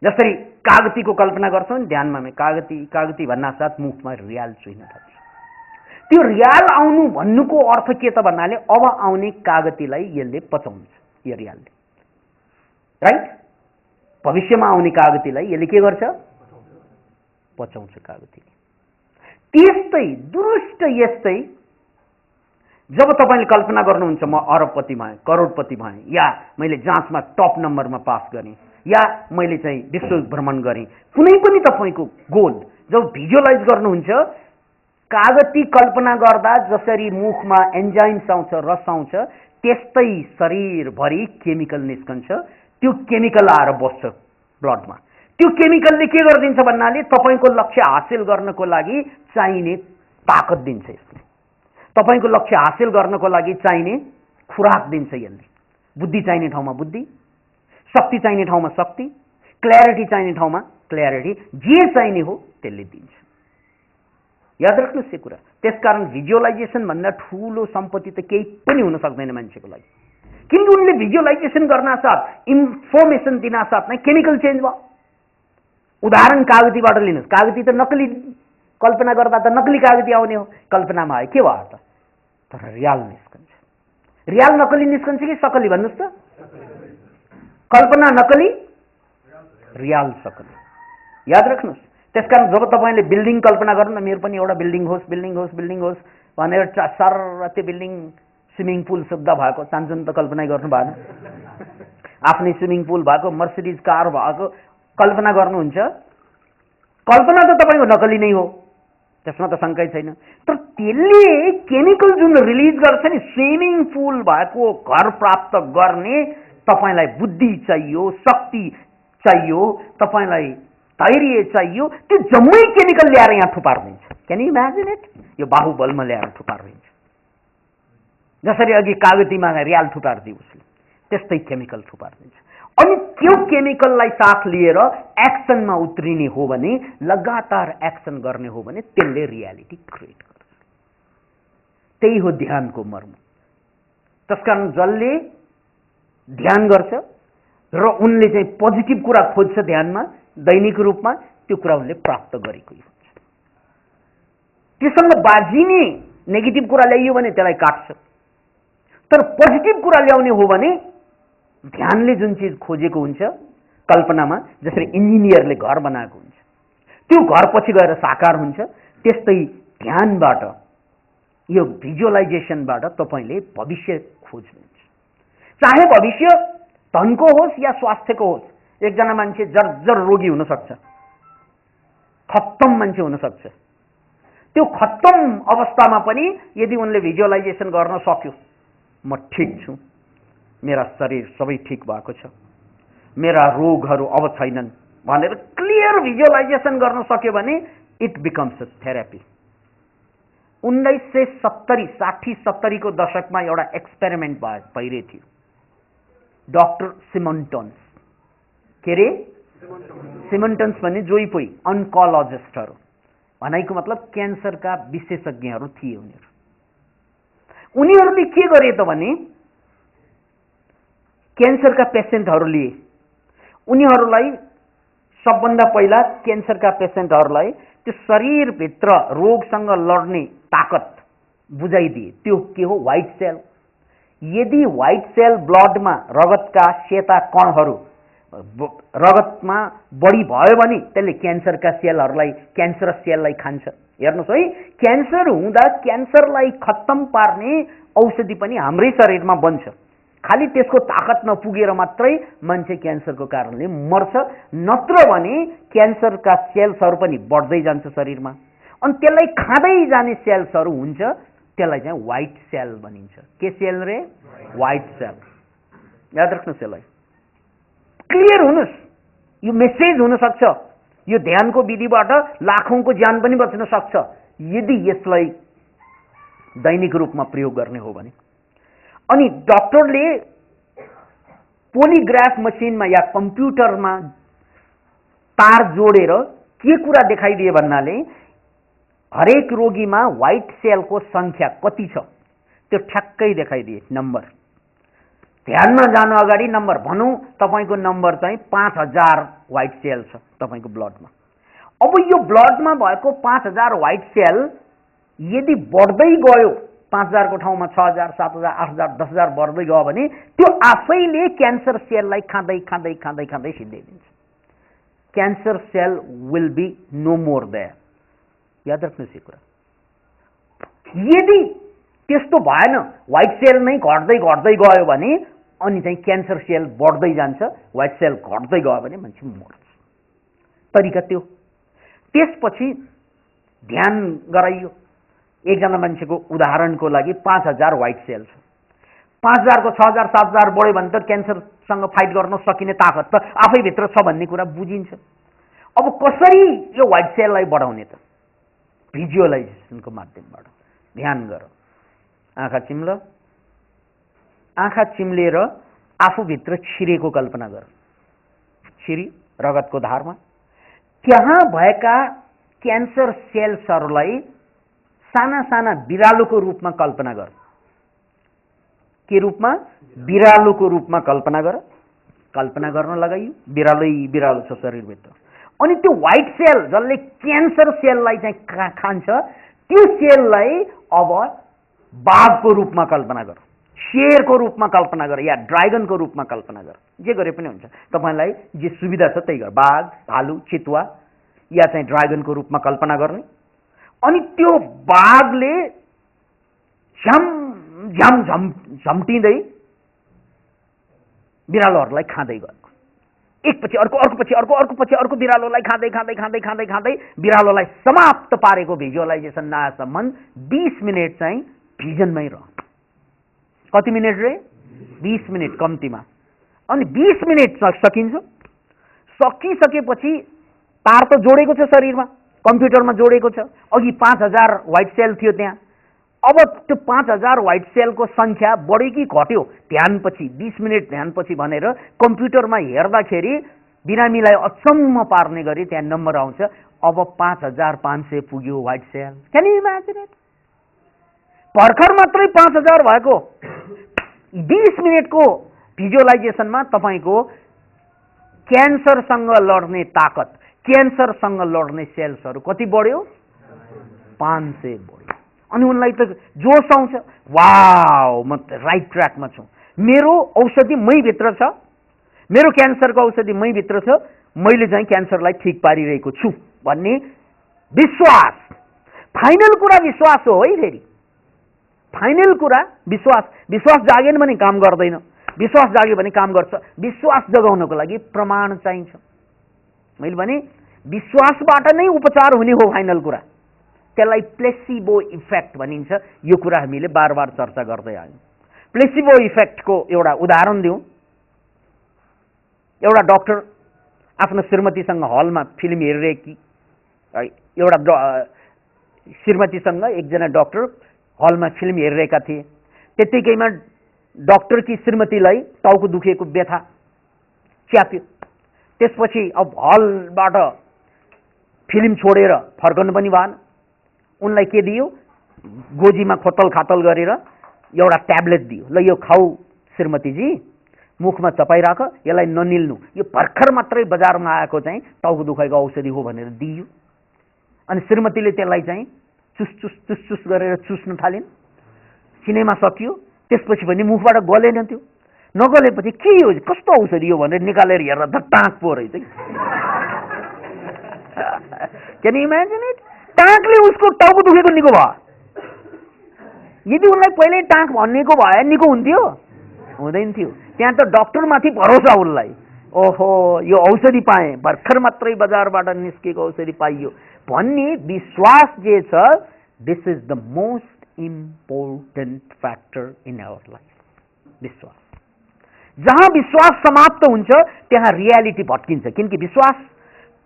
Speaker 2: जसरी कागतीको कल्पना गर्छौँ नि ध्यानमा, कागती कागती भन्नासाथ मुखमा रियाल चुहिन थाल्छ। त्यो रियाल आउनु भन्नुको अर्थ के त भन्नाले अब आउने कागतीलाई यसले पचाउँछ, यो रियालले, राइट? भविष्यमा आउने कागतीलाई यसले के गर्छ? पचाउँछ कागतीले। त्यस्तै दुरुस्त यस्तै जब तपाईँले कल्पना गर्नुहुन्छ म अरबपति भएँ, करोडपति भएँ, या मैले जाँचमा टप नम्बरमा पास गरेँ, या मैले चाहिँ विश्व भ्रमण गरेँ, कुनै पनि तपाईँको गोल जब भिजुअलाइज गर्नुहुन्छ, कागती कल्पना गर्दा जसरी मुखमा एन्जाइम्स आउँछ, रस आउँछ, त्यस्तै शरीरभरि केमिकल निस्कन्छ। त्यो केमिकल आएर बस्छ ब्लडमा। त्यो केमिकलले के गरिदिन्छ भन्नाले तपाईँको लक्ष्य हासिल गर्नको लागि चाहिने ताकत दिन्छ यसले। तपाईँको लक्ष्य हासिल गर्नको लागि चाहिने खुराक दिन्छ यसले। बुद्धि चाहिने ठाउँमा बुद्धि, शक्ति चाहिने ठाउँमा शक्ति, क्ल्यारिटी चाहिने ठाउँमा क्ल्यारिटी, जे चाहिने हो त्यसले दिन्छ। याद राख्नुहोस् यो कुरा। त्यसकारण भिजुअलाइजेसन भन्दा ठुलो सम्पत्ति त केही पनि हुन सक्दैन मान्छेको लागि। किनकि उनले भिजुअलाइजेसन गर्न साथ, इन्फर्मेसन दिन साथ नै केमिकल चेन्ज भयो। उदाहरण कागतीबाट लिनुहोस्। कागती त नकली, कल्पना गर्दा त नकली कागती आउने हो, कल्पनामा आयो के भयो त? तर रियल निस्कन्छ। रियल नकली निस्कन्छ कि सकली भन्नुहोस् त? कल्पना नकली, रियल सकली। याद राख्नुहोस्। त्यसकारण जब तपाईँले बिल्डिङ कल्पना गर्नु न, मेरो पनि एउटा बिल्डिङ होस्, बिल्डिङ होस्, बिल्डिङ होस् भनेर सर त्यो बिल्डिङ स्विमिङ पुल सुविधा भएको, चान्चुन त कल्पना गर्नु भएन। आफ्नै स्विमिङ पुल भएको, मर्सिडिज कार भएको कल्पना गर्नुहुन्छ, कल्पना त तपाईँको नकली नै हो, त्यसमा त शङ्कै छैन। तर त्यसले केमिकल जुन रिलिज गर्छ नि, स्विमिङ पुल भएको घर प्राप्त गर्ने तपाईँलाई बुद्धि चाहियो, शक्ति चाहियो, तपाईँलाई धैर्य चाहियो, त्यो जम्मै केमिकल ल्याएर यहाँ थुपारिदिन्छ। Can you imagine it? यो बाहुबलमा ल्याएर थुपारिदिन्छ। जसरी अघि कागतीमा रियाल थुपारिदियो उसले, त्यस्तै केमिकल थुपारिदिन्छ। अनि त्यो केमिकललाई साथ लिएर एक्सनमा उत्रिने हो भने, लगातार एक्सन गर्ने हो भने त्यसले रियालिटी क्रिएट गर्छ। त्यही हो ध्यानको मर्म। त्यसकारण जसले ध्यान गर्छ र उनले चाहिँ पोजिटिभ कुरा खोज्छ ध्यानमा, दैनिक रूपमा, त्यो कुरा उनले प्राप्त गरेको हुन्छ। त्योसँग बाजिने नेगेटिभ कुरा ल्याइयो भने त्यसलाई काट्छ। तर पोजिटिभ कुरा ल्याउने हो भने ध्यानले जुन चिज खोजेको हुन्छ कल्पनामा, जसरी इन्जिनियरले घर बनाएको हुन्छ, त्यो घर पछि गएर साकार हुन्छ। त्यस्तै ध्यानबाट, यो भिजुअलाइजेसनबाट तपाईँले भविष्य खोज्नुहुन्छ। चाहे भविष्य धनको होस् या स्वास्थ्यको होस्। एकजना मान्छे जर्जर रोगी हुन सक्छ, खत्तम मान्छे हुन सक्छ। त्यो खत्तम अवस्थामा पनि यदि उनले भिजुअलाइजेसन गर्न सक्यो, म ठिक छु, मेरा शरीर सबै ठिक भएको छ, मेरा रोगहरू अब छैनन् भनेर क्लियर भिजुअलाइजेसन गर्न सक्यो भने इट बिकम्स अ थेरापी। 1970 60-70 को दशकमा एउटा एक्सपेरिमेन्ट भइरहेको थियो। डाक्टर सिमन्टन्स, के अरे सिमन्टन्स भन्ने जोइ पोइ अन्कोलोजिस्टहरू, भनाइको मतलब क्यान्सरका विशेषज्ञहरू थिए उनीहरू। उनीहरूले के गरे त भने क्यान्सरका पेसेन्टहरू लिए, उनीहरूलाई सबभन्दा पहिला क्यान्सरका पेसेन्टहरूलाई त्यो शरीरभित्र रोगसँग लड्ने ताकत बुझाइदिए। त्यो के हो? White cell. यदि व्हाइट सेल ब्लडमा, रगतका सेता कणहरू रगतमा बढी भयो भने त्यसले क्यान्सरका सेलहरूलाई, क्यान्सरस सेललाई खान्छ। हेर्नुहोस् है, क्यान्सर हुँदा क्यान्सरलाई खत्तम पार्ने औषधि पनि हाम्रै शरीरमा बन्छ। खालि त्यसको ताकत नपुगेर मात्रै मान्छे क्यान्सरको कारणले मर्छ। नत्र भने क्यान्सरका सेल्सहरू पनि बढ्दै जान्छ शरीरमा, अनि त्यसलाई खाँदै जाने सेल्सहरू हुन्छ, त्यसलाई चाहिँ व्हाइट सेल भनिन्छ। के सेल रे? White cell. याद राख्नुहोस्, यसलाई क्लियर हुनुहोस्। यो मेसेज हुन सक्छ। यो ध्यानको विधिबाट लाखौंको ज्यान पनि बच्न सक्छ यदि यसलाई दैनिक रूपमा प्रयोग गर्ने हो भने। अनि डाक्टरले पोलिग्राफ मसिनमा या कम्प्युटरमा तार जोडेर के कुरा देखाइदिए भन्नाले हरेक रोगीमा व्हाइट सेलको संख्या कति छ त्यो ठ्याक्कै देखाइदिए, नम्बर। ध्यानमा जानु अगाडि नम्बर भनौं, तपाईको नम्बर चाहिँ 5000 व्हाइट सेल छ तपाईको ब्लडमा। अब यो ब्लडमा भएको 5000 व्हाइट सेल यदि बढ्दै गयो, 5000 को ठाउँमा 6000, 7000, 8000, 10000 बढ्दै गयो भने त्यो आफैले क्यान्सर सेललाई खाँदै खाँदै खाँदै खाँदै सिद्धाइदिन्छ। Cancer cell will be no more there. याद राख्नुहोस् यो कुरा। यदि त्यस्तो भएन, व्हाइट सेल नै घट्दै घट्दै गयो भने अनि चाहिँ क्यान्सर सेल बढ्दै जान्छ, व्हाइट सेल घट्दै गयो भने मान्छे मर्छ। तरिका त्यो। त्यसपछि ध्यान गराइयो। एकजना मान्छेको उदाहरणको लागि 5000 व्हाइट सेल छ। 5000 को 6000 7000 बढ्यो भने त क्यान्सरसँग फाइट गर्न सकिने ताकत त आफैभित्र छ भन्ने कुरा बुझिन्छ। अब कसरी यो व्हाइट सेललाई बढाउने त? भिजुअलाइजेसनको माध्यमबाट। ध्यान गर, आँखा चिम्ल, आँखा चिम्लेर आफूभित्र छिरेको कल्पना गर। छिरी रगतको धारमा, त्यहाँ भएका क्यान्सर सेल्सहरूलाई साना साना बिरालोको रूपमा कल्पना गर। के रूपमा? बिरालोको रूपमा कल्पना गर। कल्पना गर्न लगाइयो बिरालै बिरालो छ शरीरभित्र। अनि त्यो व्हाइट सेल जसले क्यान्सर सेललाई चाहिँ खान्छ, त्यो सेललाई अब बाघको रूपमा कल्पना गर, शेरको रूपमा कल्पना गर, या ड्राइगनको रूपमा कल्पना गर। जे गरे पनि हुन्छ, तपाईँलाई जे सुविधा छ त्यही गर। बाघ, भालु, चितुवा या चाहिँ ड्राइगनको रूपमा कल्पना गर्ने। अनि त्यो बाघले झ्याम झ्याम झम झम्टिँदै बिरालोहरूलाई खाँदै गएको, एकपछि अर्को, अर्कोपछि अर्को, अर्कोपछि अर्को बिरालोलाई खाँदै खाँदै खाँदै खाँदै खाँदै बिरालोलाई समाप्त पारेको भिजुअलाइजेसन नआएसम्म 20 मिनट चाहिँ भिजनमै रह। कति मिनट रे? 20 मिनट कम्तीमा। अनि 20 मिनट सकिन्छ। सकिसकेपछि तार त जोडेको छ शरीरमा, कम्प्युटरमा जोडेको छ। अघि 5000 व्हाइट सेल थियो त्यहाँ। अब त्यो 5000 व्हाइट सेलको संख्या बढ्यो कि घट्यो ध्यानपछि, 20 मिनट ध्यानपछि भनेर कम्प्युटरमा हेर्दाखेरि बिरामीलाई अचम्म पार्ने गरी त्यहाँ नम्बर आउँछ। अब 5500 पुग्यो white cell. Can you imagine it? भर्खर मात्रै 5000 भएको 20 मिनटको भिजुअलाइजेसनमा तपाईँको क्यान्सरसँग लड्ने ताकत, क्यान्सरसँग लड्ने सेल्सहरू कति बढ्यो? 500 बढ्यो। अनि उनलाई त जोस आउँछ, वाउ म राइट ट्र्याकमा छु, मेरो औषधि मैभित्र छ, मेरो क्यान्सरको औषधि मैभित्र छ, मैले चाहिँ क्यान्सरलाई ठिक पारिरहेको छु भन्ने विश्वास। फाइनल कुरा विश्वास हो है। फेरि फाइनल कुरा विश्वास। विश्वास जागेन भने काम गर्दैन, विश्वास जाग्यो भने काम गर्छ। विश्वास जगाउनको लागि प्रमाण चाहिन्छ। मैले भने विश्वासबाट नै उपचार हुने हो फाइनल कुरा। त्यसलाई प्लेसिबो इफेक्ट भनिन्छ। यो कुरा हामीले बार बार चर्चा गर्दै आयौँ। प्लेसिबो इफेक्टको एउटा उदाहरण दिउँ। एउटा डाक्टर आफ्नो श्रीमतीसँग हलमा फिल्म हेरिरहेकी, एउटा श्रीमतीसँग एकजना डाक्टर हलमा फिल्म हेरिरहेका थिए। त्यतिकैमा डाक्टरकी श्रीमतीलाई टाउको दुखेको व्यथा च्याप्यो। त्यसपछि अब हलबाट फिल्म छोडेर फर्कनु पनि भएन। उनलाई के दियो? गोजीमा खोतल खातल गरेर एउटा ट्याब्लेट दियो। ल यो खाऊ श्रीमतीजी, मुखमा चपाइराख, यसलाई ननिल्नु, यो भर्खर मात्रै बजारमा आएको चाहिँ टाउको दुखाइको औषधि हो भनेर दियो। अनि श्रीमतीले त्यसलाई चाहिँ चुस चुस चुस चुस गरेर चुस्न थालिन्। सिनेमा सकियो। त्यसपछि पनि मुखबाट गलेन त्यो। नगलेपछि के हो, कस्तो औषधि हो भनेर निकालेर हेर्दा त टाँक पो रहेछ। Can you imagine it? टाँकले उसको टाउको दुखेको निको भयो। यदि उनलाई पहिल्यै टाँक भन्नेको भए निको हुन्थ्यो? हुँदैन थियो। त्यहाँ त डाक्टरमाथि भरोसा उनलाई। ओहो यो औषधि पाएँ, भर्खर मात्रै बजारबाट निस्केको औषधि पाइयो भन्ने विश्वास जे छ, this is the most important factor in our life. विश्वास। जहाँ विश्वास समाप्त हुन्छ त्यहाँ रियालिटी भट्किन्छ। किनकि विश्वास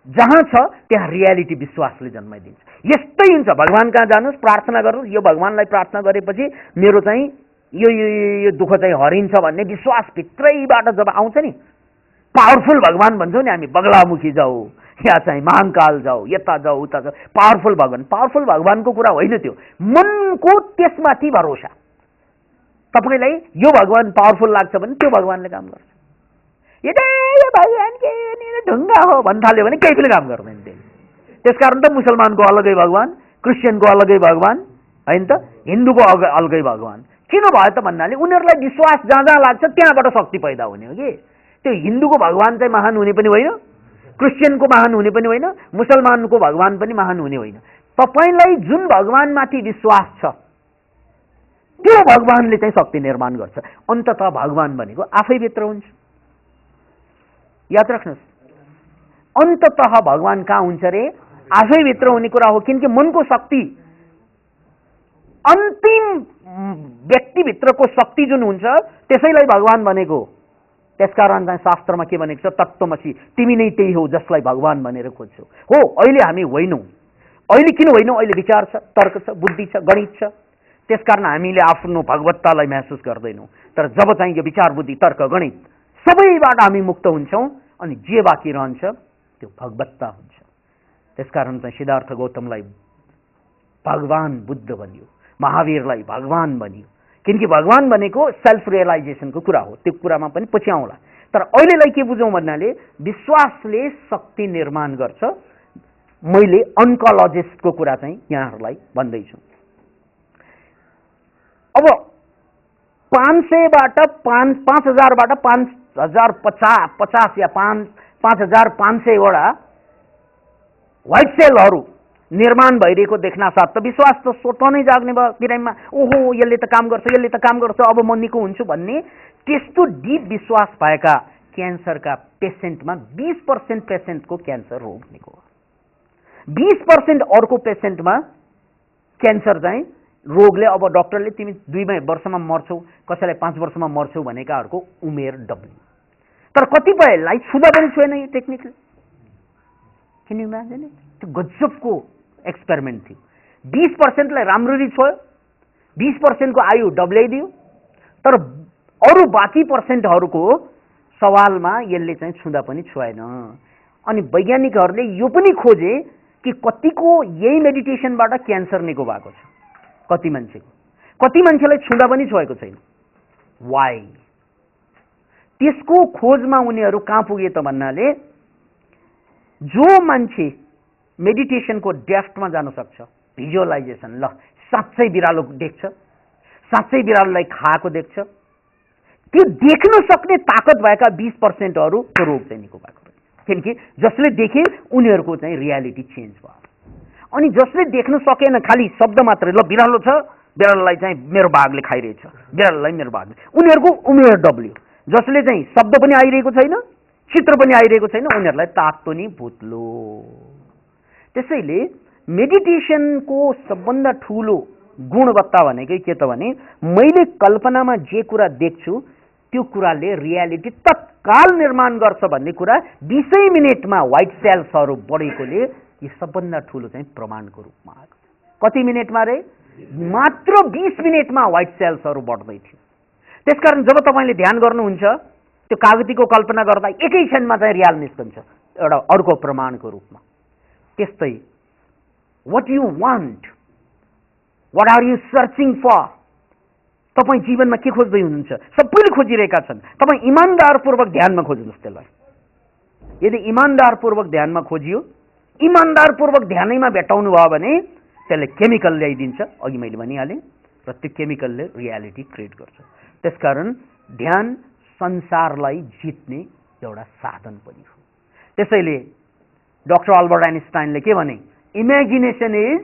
Speaker 2: जहाँ छ त्यहाँ रियालिटी विश्वासले जन्माइदिन्छ। यस्तै हुन्छ। भगवान कहाँ जानुहोस्, प्रार्थना गर्नुहोस्, यो भगवानलाई प्रार्थना गरेपछि मेरो चाहिँ यो दुःख चाहिँ हरिन्छ भन्ने विश्वास भित्रैबाट जब आउँछ नि, पावरफुल भगवान भन्छौँ नि हामी, बगलामुखी जाऊ या चाहिँ महाकाल जाऊ, यता जाऊ उता जाऊ, पावरफुल भगवान। पावरफुल भगवानको कुरा होइन त्यो, मनको त्यसमाथि भरोसा। तपाईँलाई यो भगवान पावरफुल लाग्छ भने त्यो भगवानले काम गर्छ। यो भगवान के ढुङ्गा हो भन्न थाल्यो भने केही पनि काम गर्दैन त्यसले। त्यसकारण त मुसलमानको अलगै भगवान, क्रिस्चियनको अलगै भगवान, होइन त, हिन्दूको अलगै भगवान। किन भयो त भन्नाले उनीहरूलाई विश्वास जहाँ जहाँ लाग्छ त्यहाँबाट शक्ति पैदा हुने हो कि। त्यो हिन्दूको भगवान चाहिँ महान हुने पनि होइन, क्रिस्चियनको महान हुने पनि होइन, मुसलमानको भगवान पनि महान हुने होइन। तपाईँलाई जुन भगवानमाथि विश्वास छ त्यो भगवानले चाहिँ शक्ति निर्माण गर्छ। अन्ततः भगवान भनेको आफैभित्र हुन्छ। याद राख्नुहोस्, अन्ततः भगवान कहाँ हुन्छ रे? आफैभित्र हुने कुरा हो। किनकि मनको शक्ति, अन्तिम व्यक्तिभित्रको शक्ति जुन हुन्छ त्यसैलाई भगवान भनेको। त्यसकारण चाहिँ शास्त्रमा के भनेको छ? तत्त्वमसि, तिमी नै त्यही हो जसलाई भगवान भनेर खोज्छौ। हो, अहिले हामी होइनौँ। अहिले किन होइनौँ? अहिले विचार छ, तर्क छ, बुद्धि छ, गणित छ, त्यसकारण हामीले आफ्नो भगवत्तालाई महसुस गर्दैनौँ। तर जब चाहिँ यो विचार, बुद्धि, तर्क, गणित सबैबाट हामी मुक्त हुन्छौँ अनि जे बाँकी रहन्छ त्यो भगवत्ता हुन्छ। त्यसकारण चाहिँ सिद्धार्थ गौतमलाई भगवान बुद्ध भनियो, महावीरलाई भगवान भनियो। किनकि भगवान भनेको सेल्फ रियलाइजेसनको कुरा हो। त्यो कुरामा पनि पछि आउँला। तर अहिलेलाई के बुझौँ भन्नाले विश्वासले शक्ति निर्माण गर्छ। मैले अन्कोलोजिस्टको कुरा चाहिँ यहाँहरूलाई भन्दैछु। अब 500बाट 5000बाट 5050 या 5500वटा व्हाइट सेलहरू निर्माण भइरहेको देख्न साथ त विश्वास त स्वत नै जाग्ने भयो बिरामीमा। ओहो, यसले त काम गर्छ, यसले त काम गर्छ, अब म निको हुन्छु भन्ने त्यस्तो डिप विश्वास भएका क्यान्सरका पेसेन्टमा 20% पेसेन्टको क्यान्सर रोग निको हो। 20% अर्को पेसेन्टमा क्यान्सर चाहिँ रोगले, अब डक्टरले तिमी 2 वर्षमा मर्छौ, कसैलाई 5 वर्षमा मर्छौ भनेकाहरूको उमेर डब्ल्यू। तर कतिपयलाई छुँदा पनि छुएन यो टेक्निकले। किन इमेजिन? त्यो गजबको एक्सपेरिमेन्ट थियो। 20%लाई राम्ररी छोयो, 20%को आयु डब्ल्याइदियो। तर अरू बाँकी पर्सेन्टहरूको सवालमा यसले चाहिँ छुँदा पनि छुएन। अनि वैज्ञानिकहरूले यो पनि खोजे कि कतिको यही मेडिटेसनबाट क्यान्सर निको भएको छ, कति मान्छेलाई छुँदा पनि छोएको छैन। वाइ? त्यसको खोजमा उनीहरू कहाँ पुगे त भन्नाले जो मान्छे मेडिटेसनको डेफ्टमा जान सक्छ, भिजुअलाइजेसन, ल साँच्चै बिरालो देख्छ, साँच्चै बिरालोलाई खाएको देख्छ, त्यो देख्न सक्ने ताकत भएका 20%हरू त्यो रोग चाहिँ निको भएको। किनकि जसले देखे उनीहरूको चाहिँ रियालिटी चेन्ज भयो। अनि जसले देख्न सकेन, खालि शब्द मात्रै, ल बिरालो छ, बिरालोलाई चाहिँ मेरो बाघले खाइरहेछ, बिरालोलाई मेरो बाघले, उनीहरूको उमेर डब्ल्यू। जसले चाहिँ शब्द पनि आइरहेको छैन, चित्र पनि आइरहेको छैन, उनीहरूलाई तातो नि भुत्लो। त्यसैले मेडिटेसनको सबभन्दा ठुलो गुणवत्ता भनेकै के त भने मैले कल्पनामा जे कुरा देख्छु त्यो कुराले रियालिटी तत्काल निर्माण गर्छ भन्ने कुरा 20 मिनेटमा व्हाइट सेल्सहरू बढेकोले यो सबभन्दा ठुलो चाहिँ प्रमाणको रूपमा आएको छ। कति मिनेटमा रे? मात्र 20 मिनेटमा व्हाइट सेल्सहरू बढ्दै थियो। त्यसकारण जब तपाईँले ध्यान गर्नुहुन्छ त्यो कागतीको कल्पना गर्दा एकै क्षणमा चाहिँ रियल निस्कन्छ एउटा अर्को प्रमाणको रूपमा। त्यस्तै what you want, what are you searching for, तपाईँ जीवनमा के खोज्दै हुनुहुन्छ? सबैले खोजिरहेका छन्। तपाईँ इमान्दारपूर्वक ध्यानमा खोज्नुहोस् त्यसलाई। यदि इमान्दारपूर्वक ध्यानमा खोजियो, इमान्दारपूर्वक ध्यानैमा भेटाउनु भयो भने त्यसले केमिकल ल्याइदिन्छ, अघि मैले भनिहालेँ, र त्यो केमिकलले रियालिटी क्रिएट गर्छ। त्यसकारण ध्यान संसारलाई जित्ने एउटा साधन पनि हो। त्यसैले डाक्टर अल्बर्ट आइन्स्टाइनले के भने, imagination is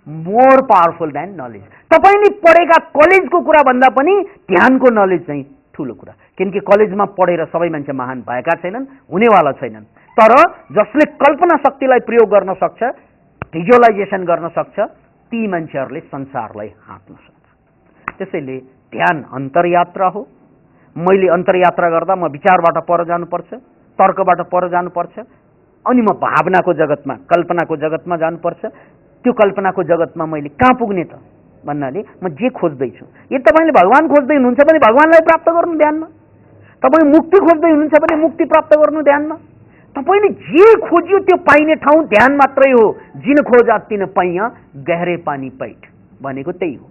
Speaker 2: more powerful than knowledge. तपाईँले पढेका कलेजको कुरा भन्दा पनि ध्यानको नलेज चाहिँ ठुलो कुरा। किनकि कलेजमा पढेर सबै मान्छे महान भएका छैनन्, हुनेवाला छैनन्। तर जसले कल्पना शक्तिलाई प्रयोग गर्न सक्छ, भिजुअलाइजेसन गर्न सक्छ, ती मान्छेहरूले संसारलाई हाँक्न सक्छ। त्यसैले ध्यान अन्तर्यात्रा हो। मैले अन्तर्यात्रा गर्दा म विचारबाट पर जानुपर्छ, तर्कबाट पर जानुपर्छ, अनि म भावनाको जगतमा, कल्पनाको जगतमा जानुपर्छ। त्यो कल्पनाको जगतमा मैले कहाँ पुग्ने त भन्नाले म जे खोज्दैछु। यदि तपाईँले भगवान खोज्दै हुनुहुन्छ भने भगवानलाई प्राप्त गर्नु ध्यानमा, तपाईँ मुक्ति खोज्दै हुनुहुन्छ भने मुक्ति प्राप्त गर्नु ध्यानमा। तपाईँले जे खोज्यो त्यो पाइने ठाउँ ध्यान मात्रै हो। जिन खोजा तिन पाइया, गहरे पानी पैठ भनेको त्यही हो।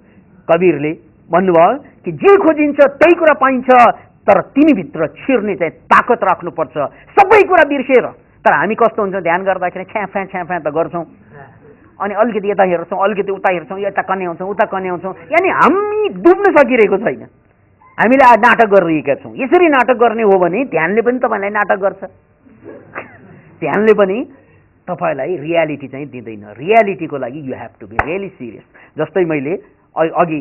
Speaker 2: कबीरले भन्नुभयो कि जे खोजिन्छ त्यही कुरा पाइन्छ, तर तिमीभित्र छिर्ने चाहिँ ताकत राख्नुपर्छ, सबै कुरा बिर्सेर। तर हामी कस्तो हुन्छ, ध्यान गर्दाखेरि छ्याफ्या छ्याफ्या त गर्छौँ, अनि अलिकति यता हेर्छौँ, अलिकति उता हेर्छौँ, यता कन्याउँछौँ, उता कन्याउँछौँ, यानि हामी डुब्न सकिरहेको छैन। हामीले नाटक गरिरहेका छौँ। यसरी नाटक गर्ने हो भने ध्यानले पनि तपाईँलाई नाटक गर्छ। ध्यानले पनि तपाईँलाई रियालिटी चाहिँ दिँदैन। रियालिटीको लागि you have to be really serious. जस्तै मैले अघि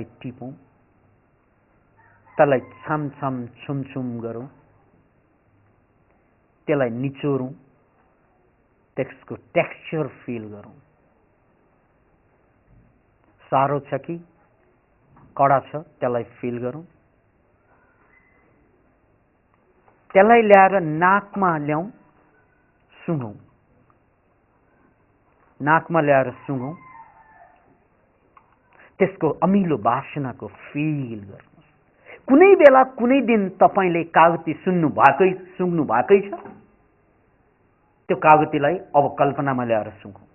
Speaker 2: त्यसलाई टिपौँ, त्यसलाई छामछाम छुमछुम गरौँ, त्यसलाई निचोरौँ, त्यसको टेक्सचर फिल गरौँ। सारो छ कि कडा छ त्यसलाई फिल गरौँ। त्यसलाई ल्याएर नाकमा ल्याउँ, सुँघौँ, नाकमा ल्याएर सुँघौँ, त्यसको अमिलो वासनाको फिल गर्नुहोस्। कुनै बेला कुनै दिन तपाईले कागती सुन्नु भएकै छ, त्यो कागतीलाई अब कल्पनामा ल्याएर सुँघौँ।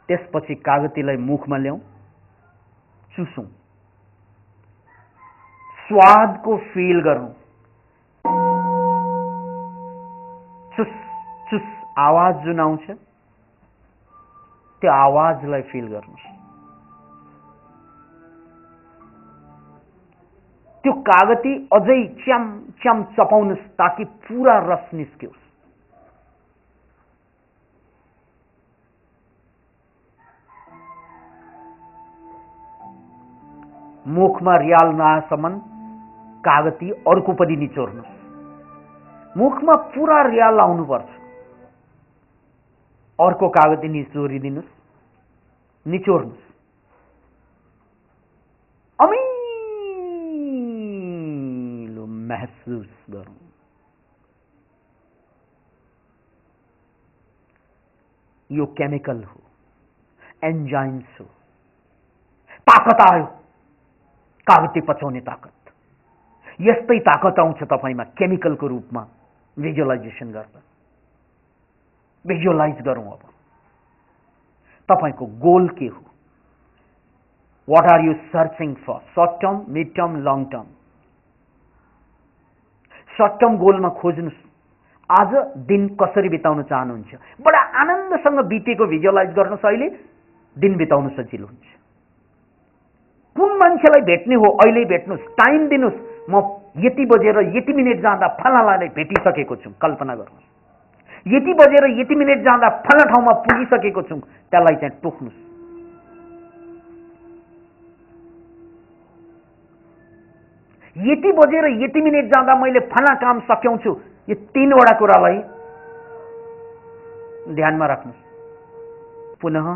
Speaker 2: त्यसपछि कागतीलाई मुखमा ल्याउँ, चुसौँ, स्वादको फिल गरौँ। चुस चुस आवाज जुन आउँछ त्यो आवाजलाई फिल गर्नुहोस्। त्यो कागती अझै च्याम च्याम चपाउनुहोस् ताकि पूरा रस निस्कियोस्। मुखमा रियाल नआएसम्म कागती अर्को पनि निचोर्नुहोस्। मुखमा पूरा रियाल आउनुपर्छ। अर्को कागती निचोरिदिनुहोस्, निचोर्नुहोस्। अमिलो महसुस गरौँ। यो केमिकल हो, एन्जाइम्स हो। ताकत आयो, कागती पचाउने ताकत। यस्तै ताकत आउँछ तपाईमा केमिकलको रूपमा भिजुअलाइजेसन गर्दा। भिजुअलाइज गरौँ। अब तपाईको गोल के हो? What are you searching for? Short term, mid term, long term. Short term गोलमा खोज्नुहोस्। आज दिन कसरी बिताउन चाहनुहुन्छ? बडा आनन्दसँग बितेको भिजुअलाइज गर्नुहोस्। अहिले दिन बिताउन सजिलो हुन्छ। कुन मान्छेलाई भेट्ने हो अहिले भेट्नुहोस्, टाइम दिनुहोस्। म यति बजेर यति मिनेट जाँदा फलानालाई भेटिसकेको छु, कल्पना गर्नुहोस्। यति बजेर यति मिनेट जाँदा फलाना ठाउँमा पुगिसकेको छु, त्यसलाई चाहिँ टोक्नुहोस्। यति बजेर यति मिनेट जाँदा मैले फलाना काम सक्याउँछु, यो तीनवटा कुरालाई ध्यानमा राख्नुहोस्। पुनः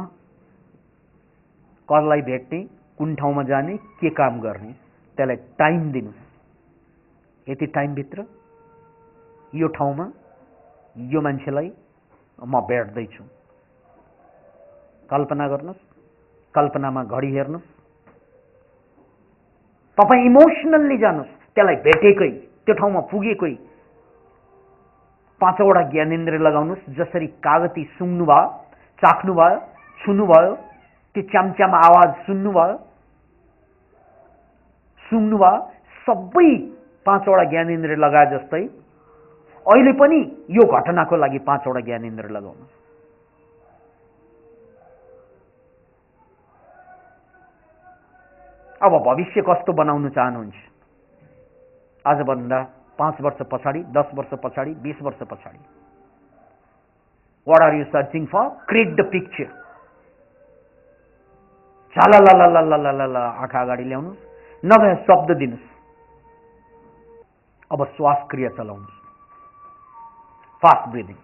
Speaker 2: कसलाई भेट्ने, कुन ठाउँमा जाने, के काम गर्ने, त्यसलाई टाइम दिनुहोस्। यति टाइमभित्र यो ठाउँमा यो मान्छेलाई म भेट्दैछु। कल्पना गर्नुहोस्। कल्पनामा घडी हेर्नुहोस्। तपाईँ इमोसनल्ली जानुहोस्। त्यसलाई भेटेकै, त्यो ठाउँमा पुगेकै 5वटा ज्ञानेन्द्रिय लगाउनुहोस्। जसरी कागती सुँग्नुभयो, चाख्नुभयो, छुनुभयो, त्यो च्यामच्याम आवाज सुन्नुभयो, सुन्नुभयो, सबै 5वटा ज्ञानेन्द्रिय लगाए जस्तै अहिले पनि यो घटनाको लागि 5वटा ज्ञानेन्द्रिय लगाउनुहोस्। अब भविष्य कस्तो बनाउन चाहनुहुन्छ? आजभन्दा 5 वर्ष पछाडि, 10 वर्ष पछाडि, 20 वर्ष पछाडि। What are you searching for? Create the picture. झालालालालालाला आँखा अगाडि ल्याउनुहोस्। नभए शब्द दिनुहोस्। अब श्वास क्रिया चलाउनुहोस्। Fast breathing.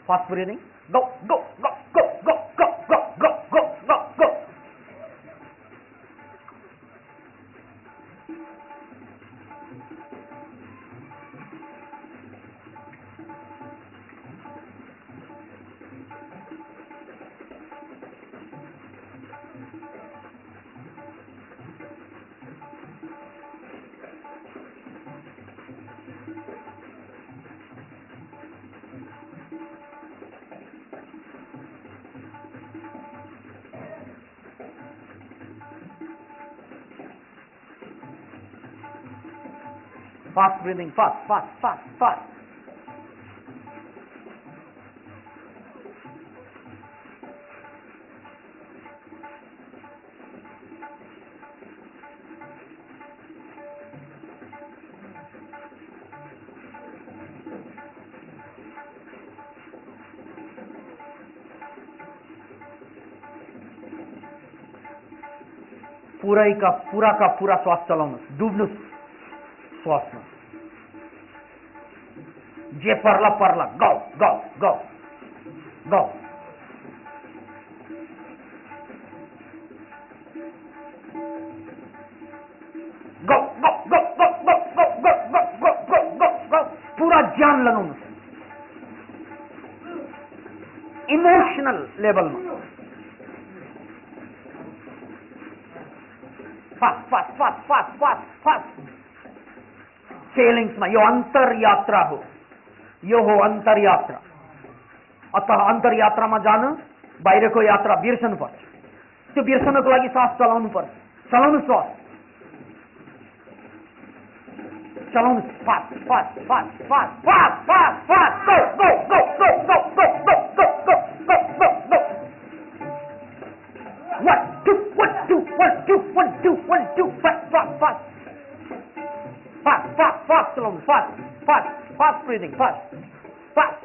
Speaker 2: Fast breathing. Go, go, go, go, go, go, go, go, go, go, go. Fast breathing, fast, fast, fast, fast. पूरा का पूरा श्वास चलाउनुहोस्। डुब्नुहोस् श्वासमा। जे पर्ला पर्ला। Go go go go. Go go go go go go go go go go go go. पूरा ज्ञान लगाउनुहोस्। इमोशनल लेभलमा। Fast fast fast fast fast fast फेलिङ्समा यो अन्तरयात्रा हो, यो हो अन्तरयात्रा। अतः अन्तरयात्रामा जान बाहिरको यात्रा बिर्सनुपर्छ। त्यो बिर्सनको लागि श्वास चलाउनु पर्छ। चलाउनु श्वास, चलाउनु fast fast fast fast fast fast fast go go go go go go go go go go go go 1 2 1 2 1 2 1 2 1 2 fast fast fast fast fast fast चलाउनु fast fast fast breathing fast fast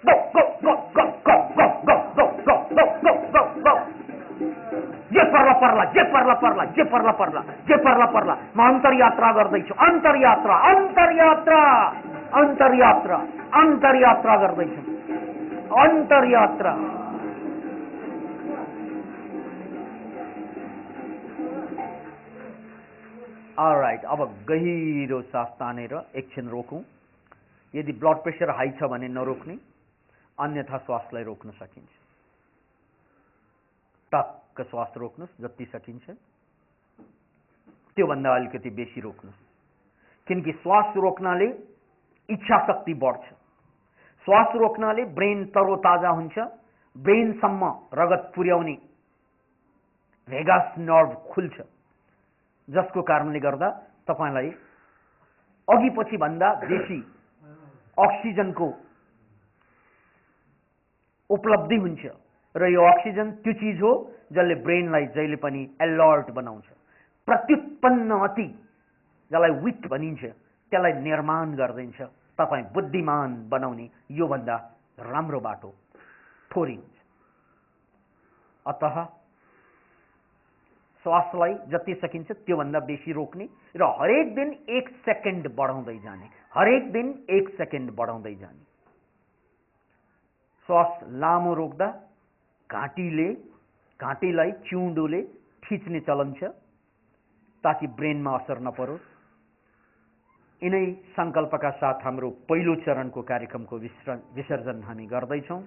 Speaker 2: go go go go go go go go go go go go go जे पर्ला पर्ला जे पर्ला पर्ला जे पर्ला पर्ला जे पर्ला पर्ला म अन्तरयात्रा गर्दैछु। अन्तरयात्रा अन्तरयात्रा अन्तरयात्रा अन्तरयात्रा गर्दैछु। अन्तरयात्रा अलराइट। अब गहिरो सास तानेर एकछिन रोकौं। यदि ब्लड प्रेसर हाई छ भने नरोक्ने, अन्यथा श्वासलाई रोक्न सकिन्छ। टक्क श्वास रोक्नुस् जति सकिन्छ, त्योभन्दा अलिकति बेसी रोक्नुस्, किनकि श्वास रोक्नाले इच्छा शक्ति बढ्छ। श्वास रोक्नाले ब्रेन तरोताजा हुन्छ। ब्रेनसम्म रगत पुर्याउने भेगास नर्भ खुल्छ, जसको कारणले गर्दा तपाईलाई अघि पछि भन्दा बेसी अक्सिजनको उपलब्धि हुन्छ र यो अक्सिजन त्यो चीज हो जसले ब्रेनलाई जहिले पनि अलर्ट बनाउँछ। प्रत्युत्पन्न अति, जसलाई विट भनिन्छ, त्यसलाई निर्माण गर्दिन्छ। तपाईं बुद्धिमान बनाउने यो भन्दा राम्रो बाटो थोरै हुन्छ। अतः श्वासलाई जति सकिन्छ त्यो भन्दा बेसी रोक्ने र हरेक दिन 1 सेकेन्ड बढाउँदै जाने, हरेक दिन 1 सेकेन्ड बढाउँदै जाने। श्वास लामो रोक्दा घाँटीलाई चिउँडोले खिच्ने चलन छ ताकि ब्रेनमा असर नपरोस्। यिनै संकल्पका साथ हाम्रो पहिलो चरणको कार्यक्रमको विसर्जन हामी गर्दैछौं।